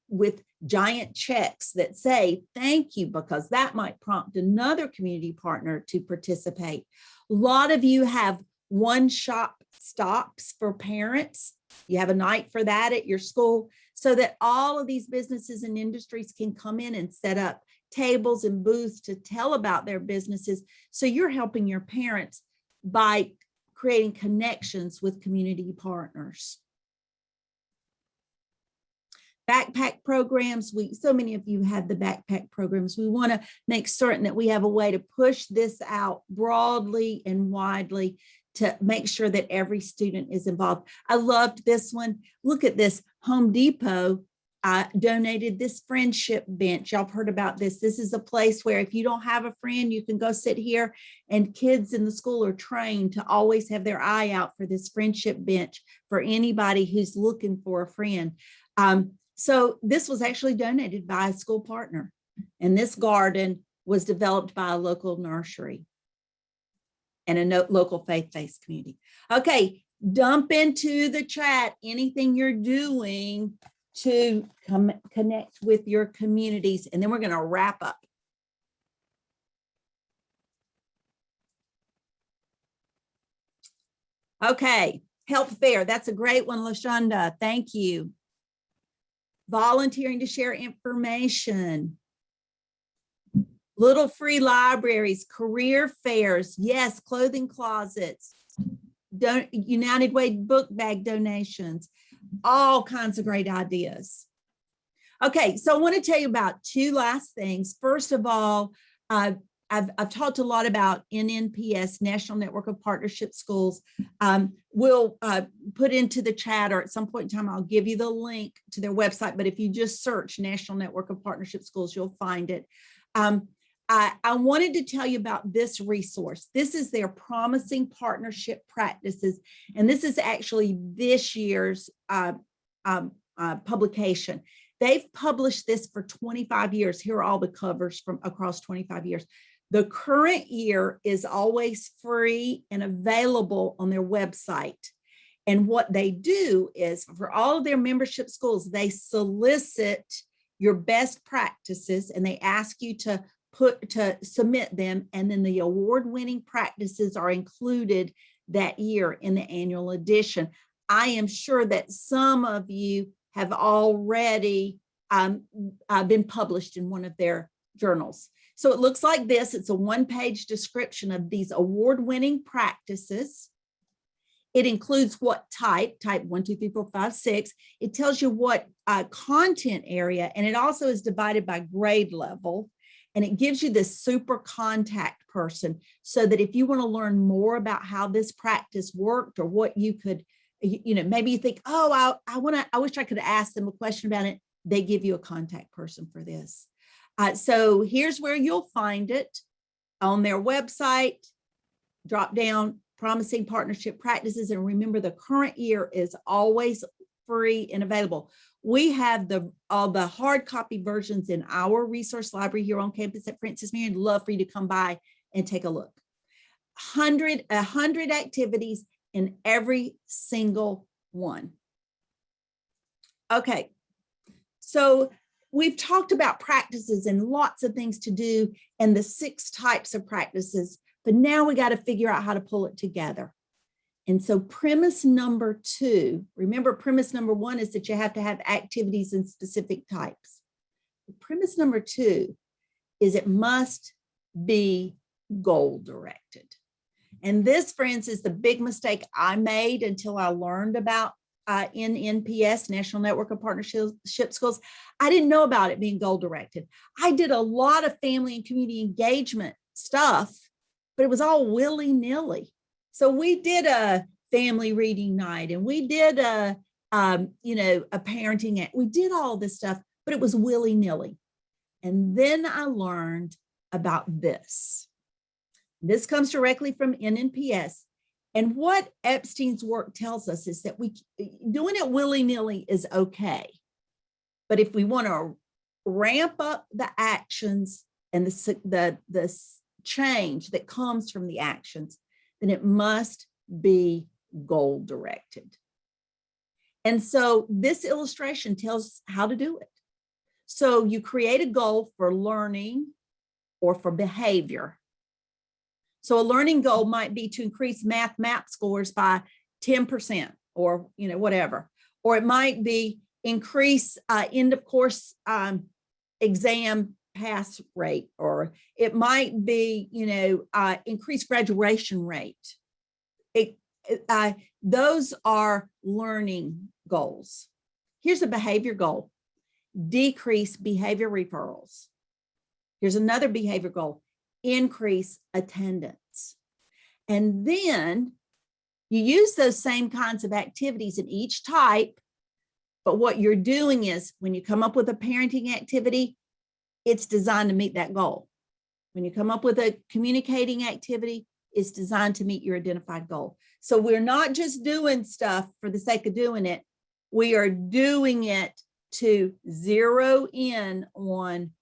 with giant checks that say thank you, because that might prompt another community partner to participate. A lot of you have one-shop stops for parents. You have a night for that at your school, so that all of these businesses and industries can come in and set up tables and booths to tell about their businesses. So you're helping your parents by creating connections with community partners. Backpack programs, so many of you have the backpack programs. We want to make certain that we have a way to push this out broadly and widely to make sure that every student is involved. I loved this one. Look at this. Home Depot donated this friendship bench. Y'all have heard about this. This is a place where if you don't have a friend, you can go sit here, and kids in the school are trained to always have their eye out for this friendship bench for anybody who's looking for a friend. So this was actually donated by a school partner, and this garden was developed by a local nursery and a local faith-based community. Okay, dump into the chat anything you're doing to connect with your communities, and then we're going to wrap up. Okay, health fair. That's a great one, LaShonda. Thank you. Volunteering to share information. Little free libraries, career fairs. Yes, clothing closets. United Way book bag donations. All kinds of great ideas. Okay, so I want to tell you about two last things. First of all, I've talked a lot about NNPS, National Network of Partnership Schools. We'll put into the chat, or at some point in time, I'll give you the link to their website. But if you just search National Network of Partnership Schools, you'll find it. I wanted to tell you about this resource. This is their Promising Partnership Practices, and this is actually this year's publication. They've published this for 25 years. Here are all the covers from across 25 years. The current year is always free and available on their website. And what they do is, for all of their membership schools, they solicit your best practices, and they ask you to submit them, and then the award-winning practices are included that year in the annual edition. I am sure that some of you have already been published in one of their journals. So it looks like this. It's a one-page description of these award-winning practices. It includes what type 1, 2, 3, 4, 5, 6. It tells you what content area, and it also is divided by grade level. And it gives you this super contact person so that if you want to learn more about how this practice worked or what you could, maybe you think, oh, I wish I could ask them a question about it. They give you a contact person for this. So here's where you'll find it on their website. Drop down promising partnership practices. And remember, the current year is always free and available. We have all the hard copy versions in our resource library here on campus at Francis Marion. Love for you to come by and take a look. 100 activities in every single one. Okay, so we've talked about practices and lots of things to do and the 6 types of practices, but now we got to figure out how to pull it together. And so premise number 2, remember premise number 1 is that you have to have activities in specific types. Premise number 2 is it must be goal directed. And this, friends, is the big mistake I made until I learned about NNPS, National Network of Partnership Schools. I didn't know about it being goal directed. I did a lot of family and community engagement stuff, but it was all willy-nilly. So we did a family reading night and we did a parenting act. We did all this stuff, but it was willy-nilly. And then I learned about this. This comes directly from NNPS. And what Epstein's work tells us is that doing it willy-nilly is okay. But if we want to ramp up the actions and the change that comes from the actions, then it must be goal directed. And so this illustration tells how to do it. So you create a goal for learning or for behavior. So a learning goal might be to increase math MAP scores by 10% or, whatever. Or it might be increase end of course exam pass rate, or it might be, increase graduation rate. Those are learning goals. Here's a behavior goal: decrease behavior referrals. Here's another behavior goal: increase attendance. And then you use those same kinds of activities in each type, but what you're doing is when you come up with a parenting activity, it's designed to meet that goal. When you come up with a communicating activity, it's designed to meet your identified goal. So we're not just doing stuff for the sake of doing it. We are doing it to zero in on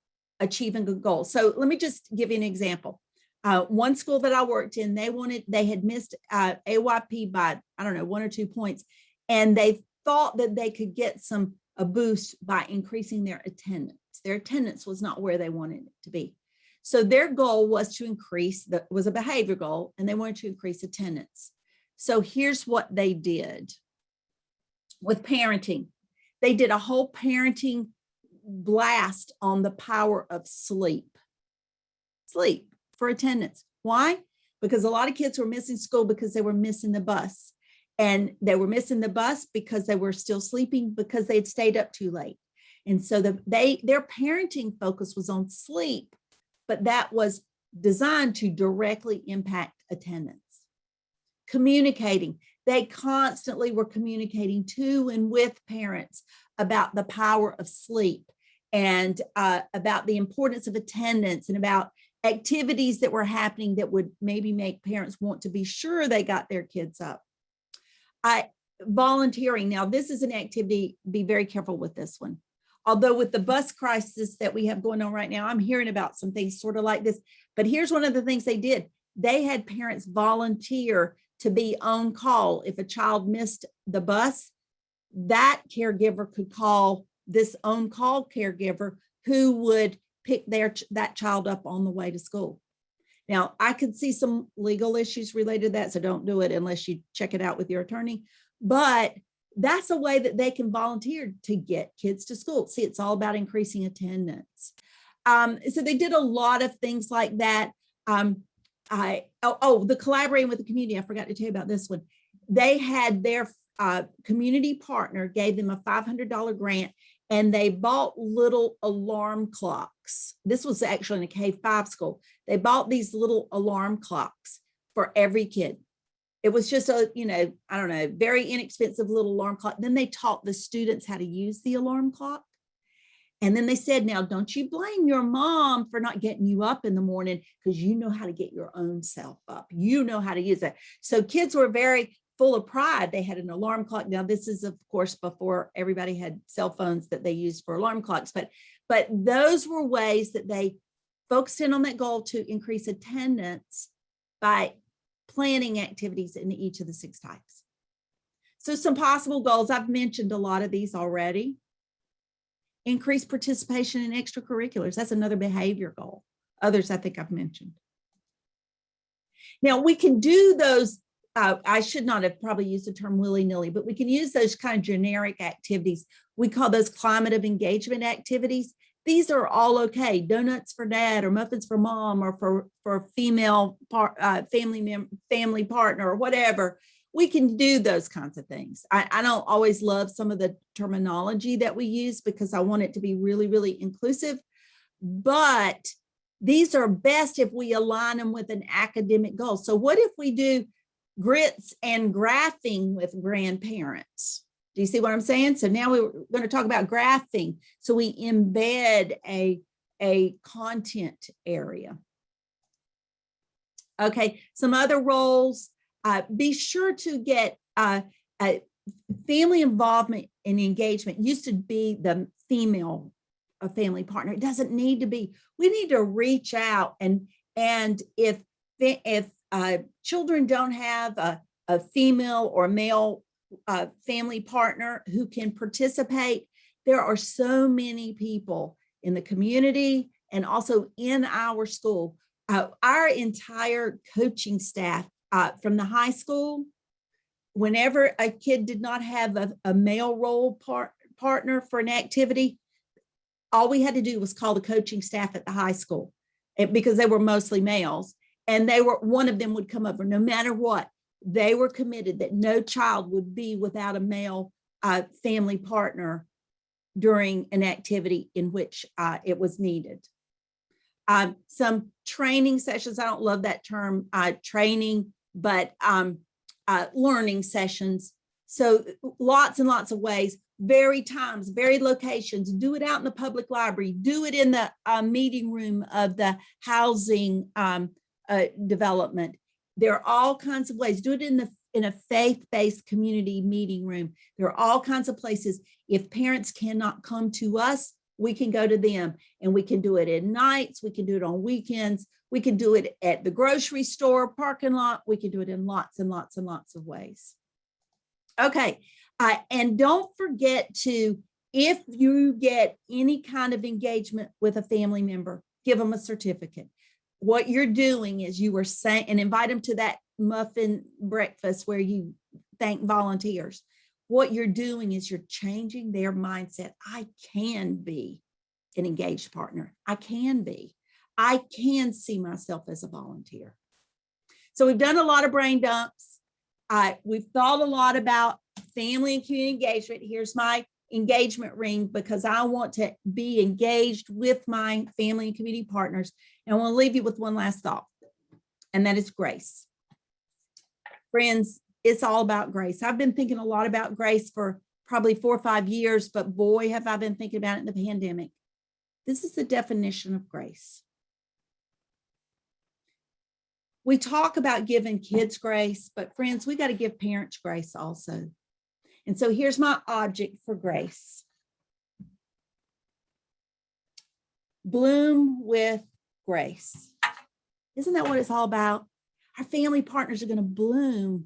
achieving a goal. So let me just give you an example. One school that I worked in, they had missed AYP by, 1 or 2 points. And they thought that they could get a boost by increasing their attendance. Their attendance was not where they wanted it to be. So their goal was to was a behavior goal, and they wanted to increase attendance. So here's what they did with parenting. They did a whole parenting blast on the power of sleep for attendance. Why? Because a lot of kids were missing school because they were missing the bus. And they were missing the bus because they were still sleeping because they had stayed up too late. And so their parenting focus was on sleep, but that was designed to directly impact attendance. Communicating. They constantly were communicating to and with parents about the power of sleep and about the importance of attendance and about activities that were happening that would maybe make parents want to be sure they got their kids up. Volunteering. Now, this is an activity, be very careful with this one. Although with the bus crisis that we have going on right now, I'm hearing about some things sort of like this. But here's one of the things they did. They had parents volunteer to be on call. If a child missed the bus, that caregiver could call this on-call caregiver who would pick that child up on the way to school. Now, I could see some legal issues related to that, so don't do it unless you check it out with your attorney. But that's a way that they can volunteer to get kids to school. See, it's all about increasing attendance. So they did a lot of things like that. The collaborating with the community, I forgot to tell you about this one. They had their community partner gave them a $500 grant, and they bought little alarm clocks. This was actually in a K-5 school. They bought these little alarm clocks for every kid. It was just a, I don't know, very inexpensive little alarm clock. Then they taught the students how to use the alarm clock. And then they said, now, don't you blame your mom for not getting you up in the morning, because you know how to get your own self up. You know how to use it. So kids were very full of pride. They had an alarm clock. Now, this is, of course, before everybody had cell phones that they used for alarm clocks. But those were ways that they focused in on that goal to increase attendance by planning activities in each of the 6 types. So some possible goals, I've mentioned a lot of these already. Increase participation in extracurriculars. That's another behavior goal. Others I think I've mentioned. Now we can do those, I should not have probably used the term willy-nilly, but we can use those kind of generic activities. We call those climate of engagement activities. These are all okay. Donuts for dad, or muffins for mom, or for female family partner, or whatever. We can do those kinds of things. I don't always love some of the terminology that we use because I want it to be really, really inclusive. But these are best if we align them with an academic goal. So what if we do grits and graphing with grandparents? Do you see what I'm saying? So now we're going to talk about graphing. So we embed a content area. Okay, some other roles. Be sure to get family involvement and engagement. Used to be the female family partner. It doesn't need to be. We need to reach out, and if children don't have a female or male family partner who can participate, there are so many people in the community and also in our school. Our entire coaching staff from the high school, whenever a kid did not have a male role partner for an activity, all we had to do was call the coaching staff at the high school, because they were mostly males, and one of them would come over. No matter what, they were committed that no child would be without a male family partner during an activity in which it was needed. Some training sessions, I don't love that term, training, but learning sessions. So lots and lots of ways, varied times, varied locations. Do it out in the public library. Do it in the meeting room of the housing development. There are all kinds of ways. Do it in a faith-based community meeting room. There are all kinds of places. If parents cannot come to us, we can go to them, and we can do it at nights. We can do it on weekends. We can do it at the grocery store parking lot. We can do it in lots and lots and lots of ways. Okay, and don't forget to, if you get any kind of engagement with a family member, give them a certificate. What you're doing is you are saying, and invite them to that muffin breakfast where you thank volunteers. What you're doing is you're changing their mindset. I can be an engaged partner. I can be. I can see myself as a volunteer. So we've done a lot of brain dumps. We've thought a lot about family and community engagement. Here's my engagement ring, because I want to be engaged with my family and community partners. And I want to leave you with one last thought, and that is grace. Friends, it's all about grace. I've been thinking a lot about grace for probably 4 or 5 years, but boy, have I been thinking about it in the pandemic. This is the definition of grace. We talk about giving kids grace, but friends, we got to give parents grace also. And so here's my object for grace. Bloom with grace. Isn't that what it's all about? Our family partners are going to bloom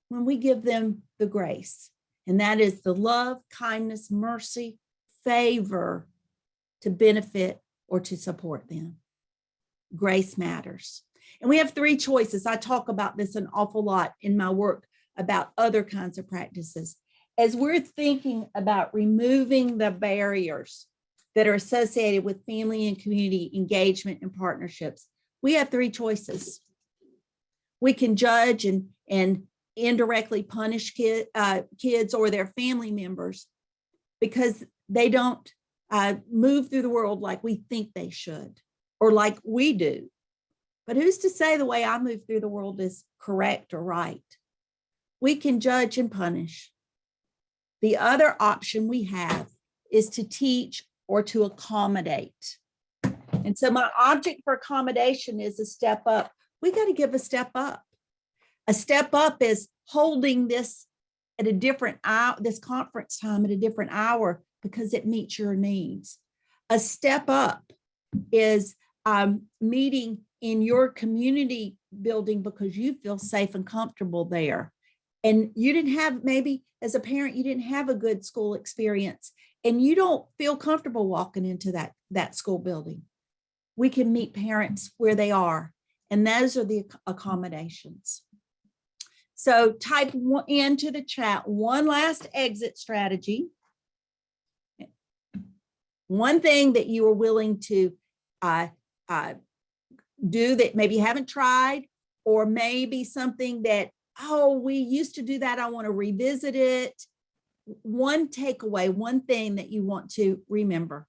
when we give them the grace. And that is the love, kindness, mercy, favor to benefit or to support them. Grace matters. And we have 3 choices. I talk about this an awful lot in my work about other kinds of practices. As we're thinking about removing the barriers that are associated with family and community engagement and partnerships, we have 3 choices. We can judge and indirectly punish kids or their family members because they don't move through the world like we think they should or like we do. But who's to say the way I move through the world is correct or right? We can judge and punish. The other option we have is to teach or to accommodate. And so my object for accommodation is a step up. We got to give a step up. A step up is holding this at a different hour, this conference time at a different hour because it meets your needs. A step up is meeting in your community building because you feel safe and comfortable there. And you didn't have, maybe as a parent, you didn't have a good school experience and you don't feel comfortable walking into that school building. We can meet parents where they are. And those are the accommodations. So type into the chat, one last exit strategy. One thing that you are willing to do that maybe you haven't tried, or maybe something that, oh, we used to do that, I want to revisit it. One takeaway, one thing that you want to remember.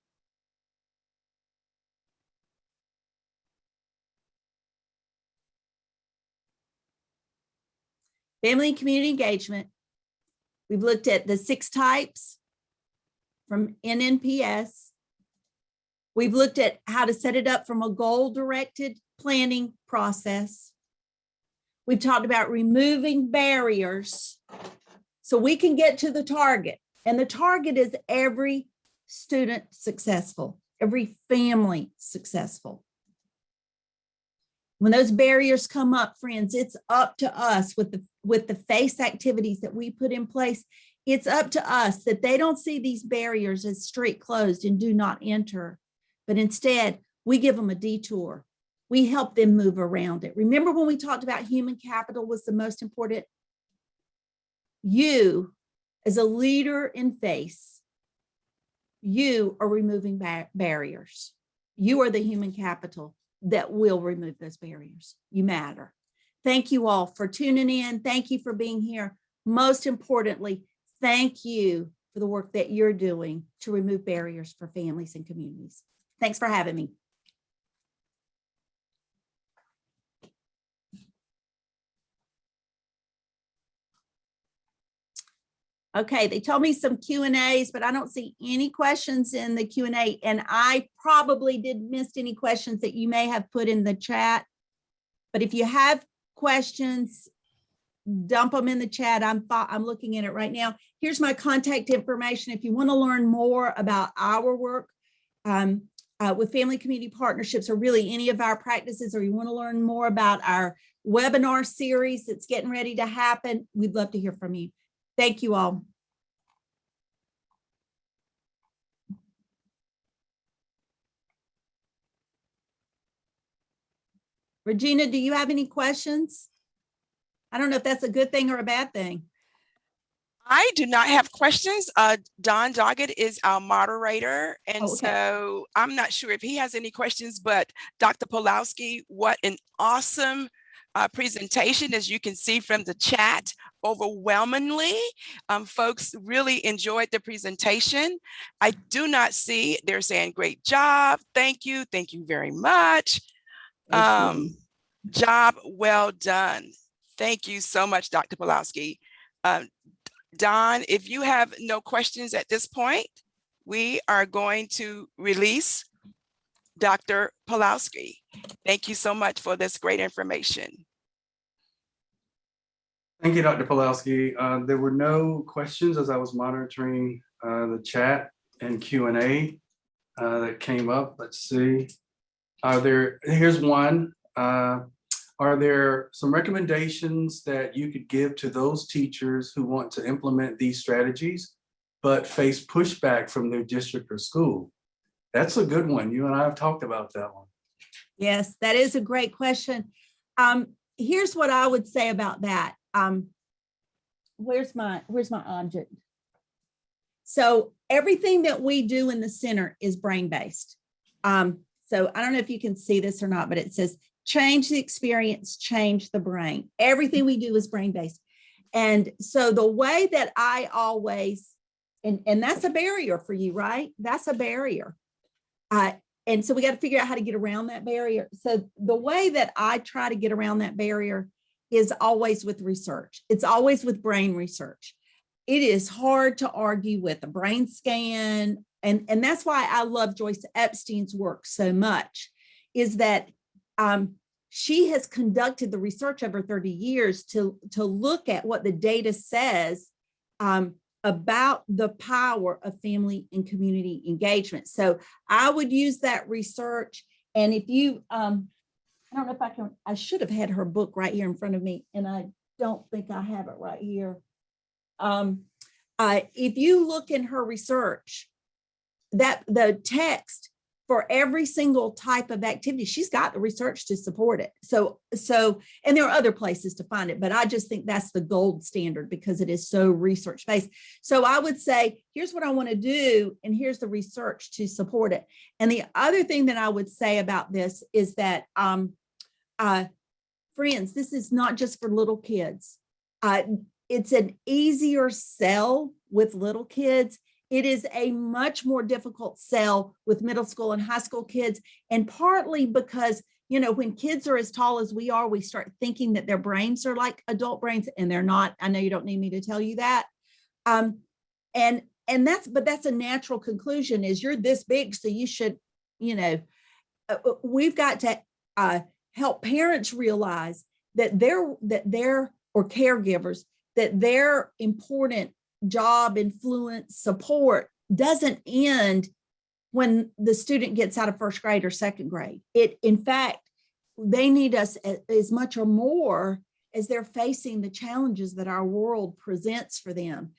Family and community engagement. We've looked at the 6 types from NNPS. We've looked at how to set it up from a goal-directed planning process. We've talked about removing barriers so we can get to the target. And the target is every student successful, every family successful. When those barriers come up, friends, it's up to us with the FACE activities that we put in place. It's up to us that they don't see these barriers as street closed and do not enter, but instead we give them a detour. We help them move around it. Remember when we talked about human capital was the most important? You, as a leader in FACE, you are removing barriers. You are the human capital that will remove those barriers. You matter. Thank you all for tuning in. Thank you for being here. Most importantly, thank you for the work that you're doing to remove barriers for families and communities. Thanks for having me. Okay, they told me some Q&As, but I don't see any questions in the Q&A, and I probably did miss any questions that you may have put in the chat. But if you have questions, dump them in the chat. I'm looking at it right now. Here's my contact information. If you want to learn more about our work with family community partnerships, or really any of our practices, or you want to learn more about our webinar series that's getting ready to happen, we'd love to hear from you. Thank you all. Regina, do you have any questions? I don't know if that's a good thing or a bad thing. I do not have questions. Don Doggett is our moderator. And so I'm not sure if he has any questions, but Dr. Pawloski, what an awesome presentation, as you can see from the chat. Overwhelmingly, folks really enjoyed the presentation. I do not see, they're saying great job. Thank you very much. Job well done. Thank you so much, Dr. Pawloski. Don, if you have no questions at this point, we are going to release Dr. Pawloski. Thank you so much for this great information. Thank you, Dr. Pawloski. There were no questions as I was monitoring the chat and Q&A that came up. Let's see. Here's one. Are there some recommendations that you could give to those teachers who want to implement these strategies, but face pushback from their district or school? That's a good one. You and I have talked about that one. Yes, that is a great question. Here's what I would say about that. Where's my object? So everything that we do in the center is brain-based. So I don't know if you can see this or not, but it says, change the experience, change the brain. Everything we do is brain-based. And so the way that I always and that's a barrier for you, right? That's a barrier. And so we got to figure out how to get around that barrier. So the way that I try to get around that barrier is always with research. It's always with brain research. It is hard to argue with a brain scan. And that's why I love Joyce Epstein's work so much, is that she has conducted the research over 30 years to look at what the data says about the power of family and community engagement. So I would use that research. And if you, I don't know if I should have had her book right here in front of me, and I don't think I have it right here. If you look in her research, that the text for every single type of activity, she's got the research to support it. So, and there are other places to find it, but I just think that's the gold standard because it is so research-based. So I would say, here's what I want to do, and here's the research to support it. And the other thing that I would say about this is that, friends, this is not just for little kids. It's an easier sell with little kids. It is a much more difficult sell with middle school and high school kids. And partly because, you know, when kids are as tall as we are, we start thinking that their brains are like adult brains, and they're not. I know you don't need me to tell you that. And that's a natural conclusion, is you're this big, so you should, you know, we've got to help parents realize that they're or caregivers, that their important job, influence, support doesn't end when the student gets out of first grade or second grade. In fact, they need us as much or more as they're facing the challenges that our world presents for them.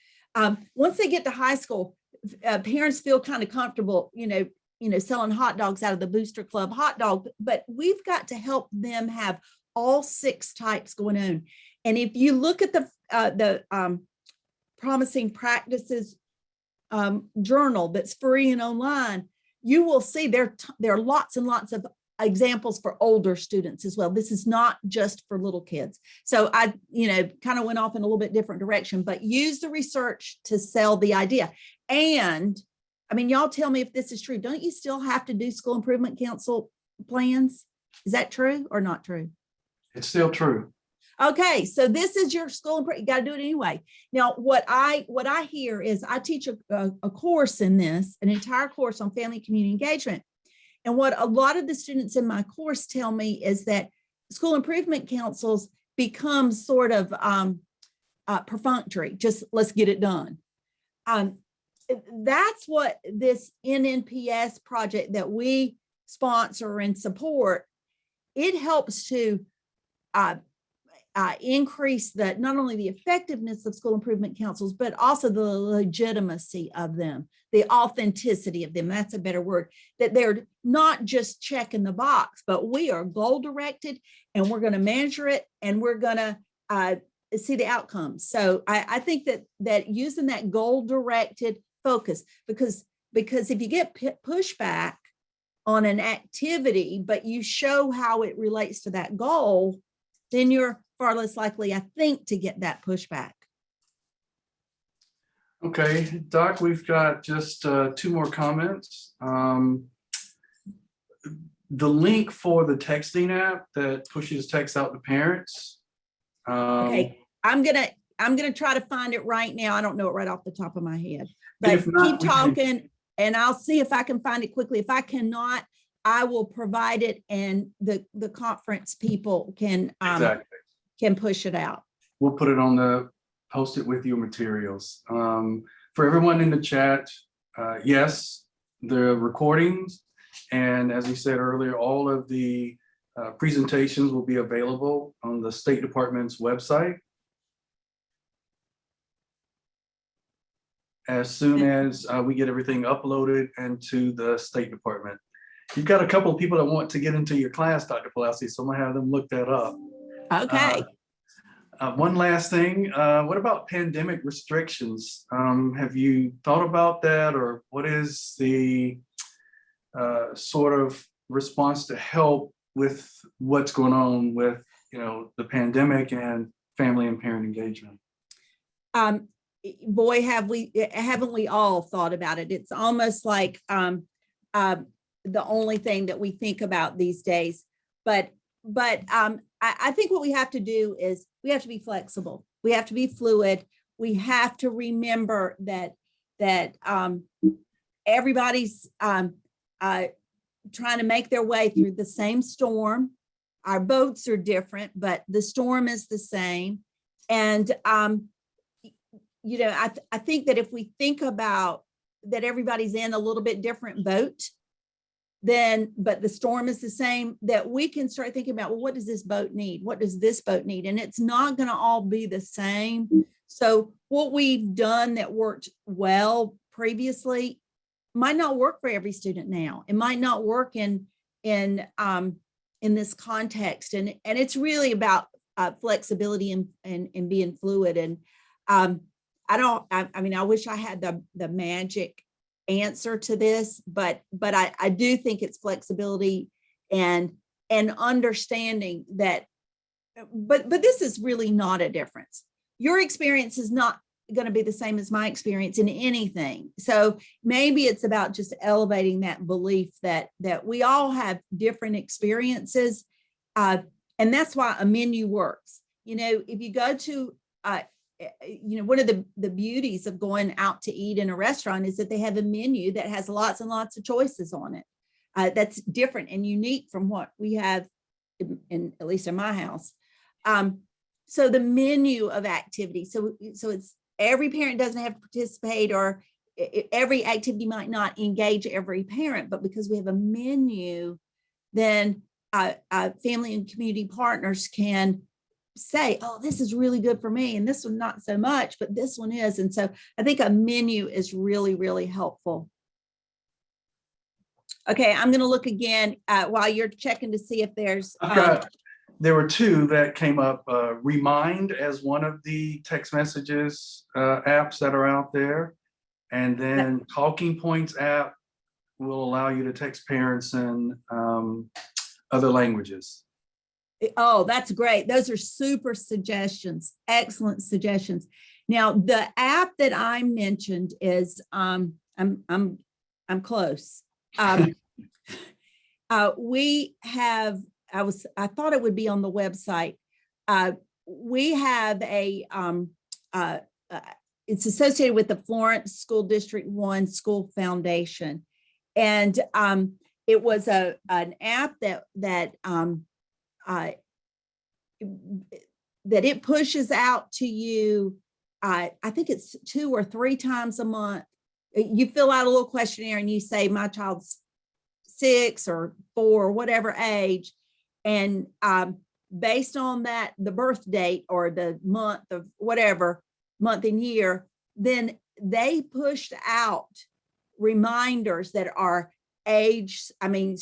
Once they get to high school, parents feel kind of comfortable, you know, selling hot dogs out of the Booster Club hot dog, but we've got to help them have all 6 types going on. And if you look at the Promising Practices journal that's free and online, you will see there are lots and lots of examples for older students as well. This is not just for little kids. So I, you know, kind of went off in a little bit different direction, but use the research to sell the idea. And I mean, y'all tell me if this is true. Don't you still have to do school improvement council plans? Is that true or not true? It's still true. Okay, so this is your school, you got to do it anyway. Now, what I hear is I teach a course in this, an entire course on family community engagement. And what a lot of the students in my course tell me is that school improvement councils become sort of perfunctory, just let's get it done. That's what this NNPS project that we sponsor and support, it helps to increase not only the effectiveness of school improvement councils, but also the legitimacy of them, the authenticity of them. That's a better word, that they're not just checking the box, but we are goal directed, and we're going to measure it, and we're going to see the outcomes. So I think that using that goal directed focus, because if you get pushback on an activity, but you show how it relates to that goal, then you're far less likely, I think, to get that pushback. Okay, Doc, we've got just 2 more comments. The link for the texting app that pushes text out to parents. Okay, I'm gonna try to find it right now. I don't know it right off the top of my head, but if not, keep talking, and I'll see if I can find it quickly. If I cannot, I will provide it, and the conference people can push it out. We'll put it on post it with your materials. For everyone in the chat, yes, the recordings, and as we said earlier, all of the presentations will be available on the State Department's website as soon as we get everything uploaded into the State Department. You've got a couple of people that want to get into your class, Dr. Pawloski, so I'm gonna have them look that up. Okay. One last thing, what about pandemic restrictions? Have you thought about that, or what is the sort of response to help with what's going on with, you know, the pandemic and family and parent engagement? boy, haven't we all thought about it? It's almost like the only thing that we think about these days. But I think what we have to do is we have to be flexible. We have to be fluid. We have to remember that everybody's trying to make their way through the same storm. Our boats are different, but the storm is the same. And you know, I think that if we think about that everybody's in a little bit different boat, then, but the storm is the same, that we can start thinking about, well, what does this boat need? What does this boat need? And it's not going to all be the same. So what we've done that worked well previously might not work for every student now. It might not work in this context. And it's really about flexibility and being fluid. And I mean, I wish I had the magic answer to this, but I do think it's flexibility and understanding that, but this is really not a difference. Your experience is not going to be the same as my experience in anything. So maybe it's about just elevating that belief that we all have different experiences. And that's why a menu works. You know, if you go to, you know, one of the beauties of going out to eat in a restaurant is that they have a menu that has lots and lots of choices on it. That's different and unique from what we have in at least in my house. So the menu of activities. So it's every parent doesn't have to participate, or every activity might not engage every parent, but because we have a menu, then family and community partners can say, oh, this is really good for me, and this one not so much, but this one is. And so I think a menu is really, really helpful. Okay, I'm going to look again while you're checking to see if there's. There were two that came up. Remind as one of the text messages apps that are out there, and then Talking Points app will allow you to text parents in other languages. Oh, that's great. Those are super suggestions. Excellent suggestions. Now, the app that I mentioned is I'm close. We have, I thought it would be on the website. We have it's associated with the Florence School District 1 School Foundation. And it was an app that it pushes out to you. I think it's 2 or 3 times a month. You fill out a little questionnaire and you say, my child's 6 or 4 or whatever age. And based on that, the birth date or the month of whatever, month and year, then they pushed out reminders that are age, I mean,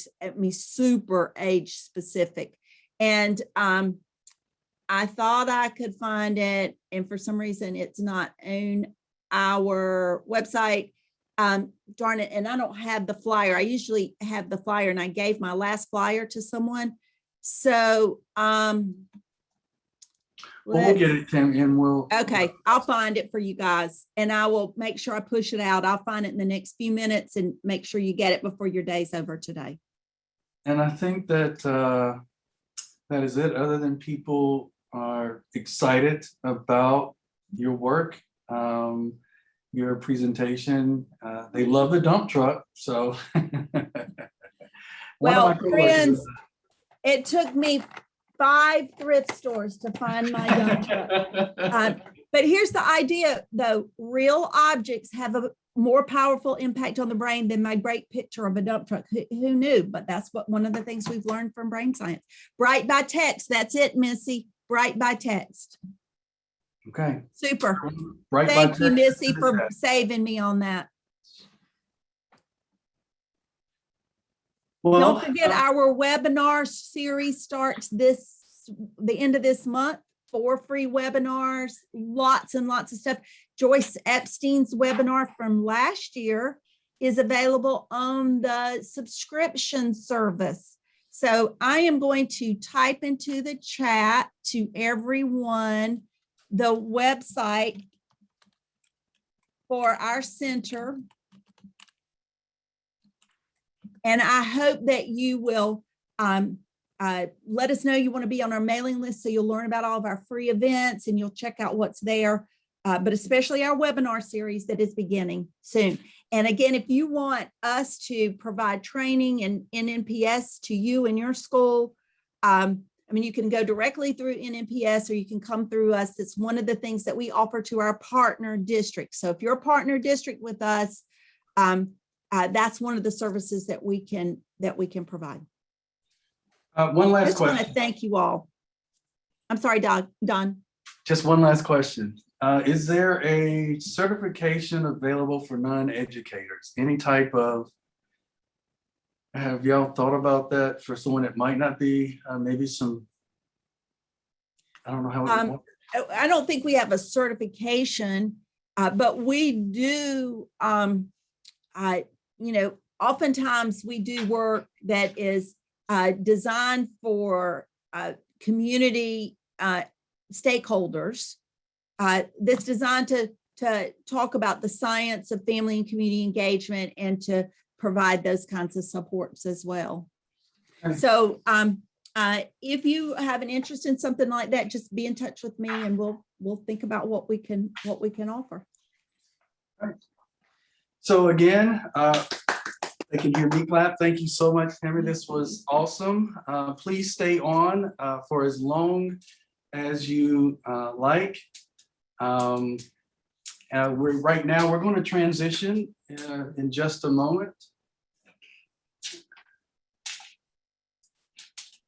super age specific. And I thought I could find it, and for some reason it's not on our website. Darn it, and I don't have the flyer. I usually have the flyer, and I gave my last flyer to someone. So we'll get it, Tim, and we'll. Okay, I'll find it for you guys, and I will make sure I push it out. I'll find it in the next few minutes and make sure you get it before your day's over today. And I think that that is it, other than people are excited about your work, your presentation. They love the dump truck. So, well, friends, it took me 5 thrift stores to find my dump truck. But here's the idea, though. Real objects have a more powerful impact on the brain than my great picture of a dump truck. Who knew? But that's one of the things we've learned from brain science. Write by text. That's it, Missy. Write by text. Okay. Super. Thank you, Missy, for saving me on that. Well, don't forget our webinar series starts the end of this month. 4 free webinars, lots and lots of stuff. Joyce Epstein's webinar from last year is available on the subscription service. So I am going to type into the chat to everyone the website for our center. And I hope that you will let us know you want to be on our mailing list so you'll learn about all of our free events and you'll check out what's there, but especially our webinar series that is beginning soon. And again, if you want us to provide training in NNPS to you and your school, I mean, you can go directly through NNPS or you can come through us. It's one of the things that we offer to our partner districts. So if you're a partner district with us, that's one of the services that we can provide. One last Just want to question. thank you all. I'm sorry, Don. Just one last question. Is there a certification available for non-educators? Any type of, have y'all thought about that for someone that might not be, maybe some, I don't know how it would work. I don't think we have a certification, but we do, oftentimes we do work that is designed for community stakeholders. That's designed to talk about the science of family and community engagement and to provide those kinds of supports as well. Okay. So if you have an interest in something like that, just be in touch with me and we'll think about what we can offer. Right. So again, they can hear me clap. Thank you so much, Tammy. This was awesome. Please stay on for as long as you like. Right now, we're going to transition in just a moment.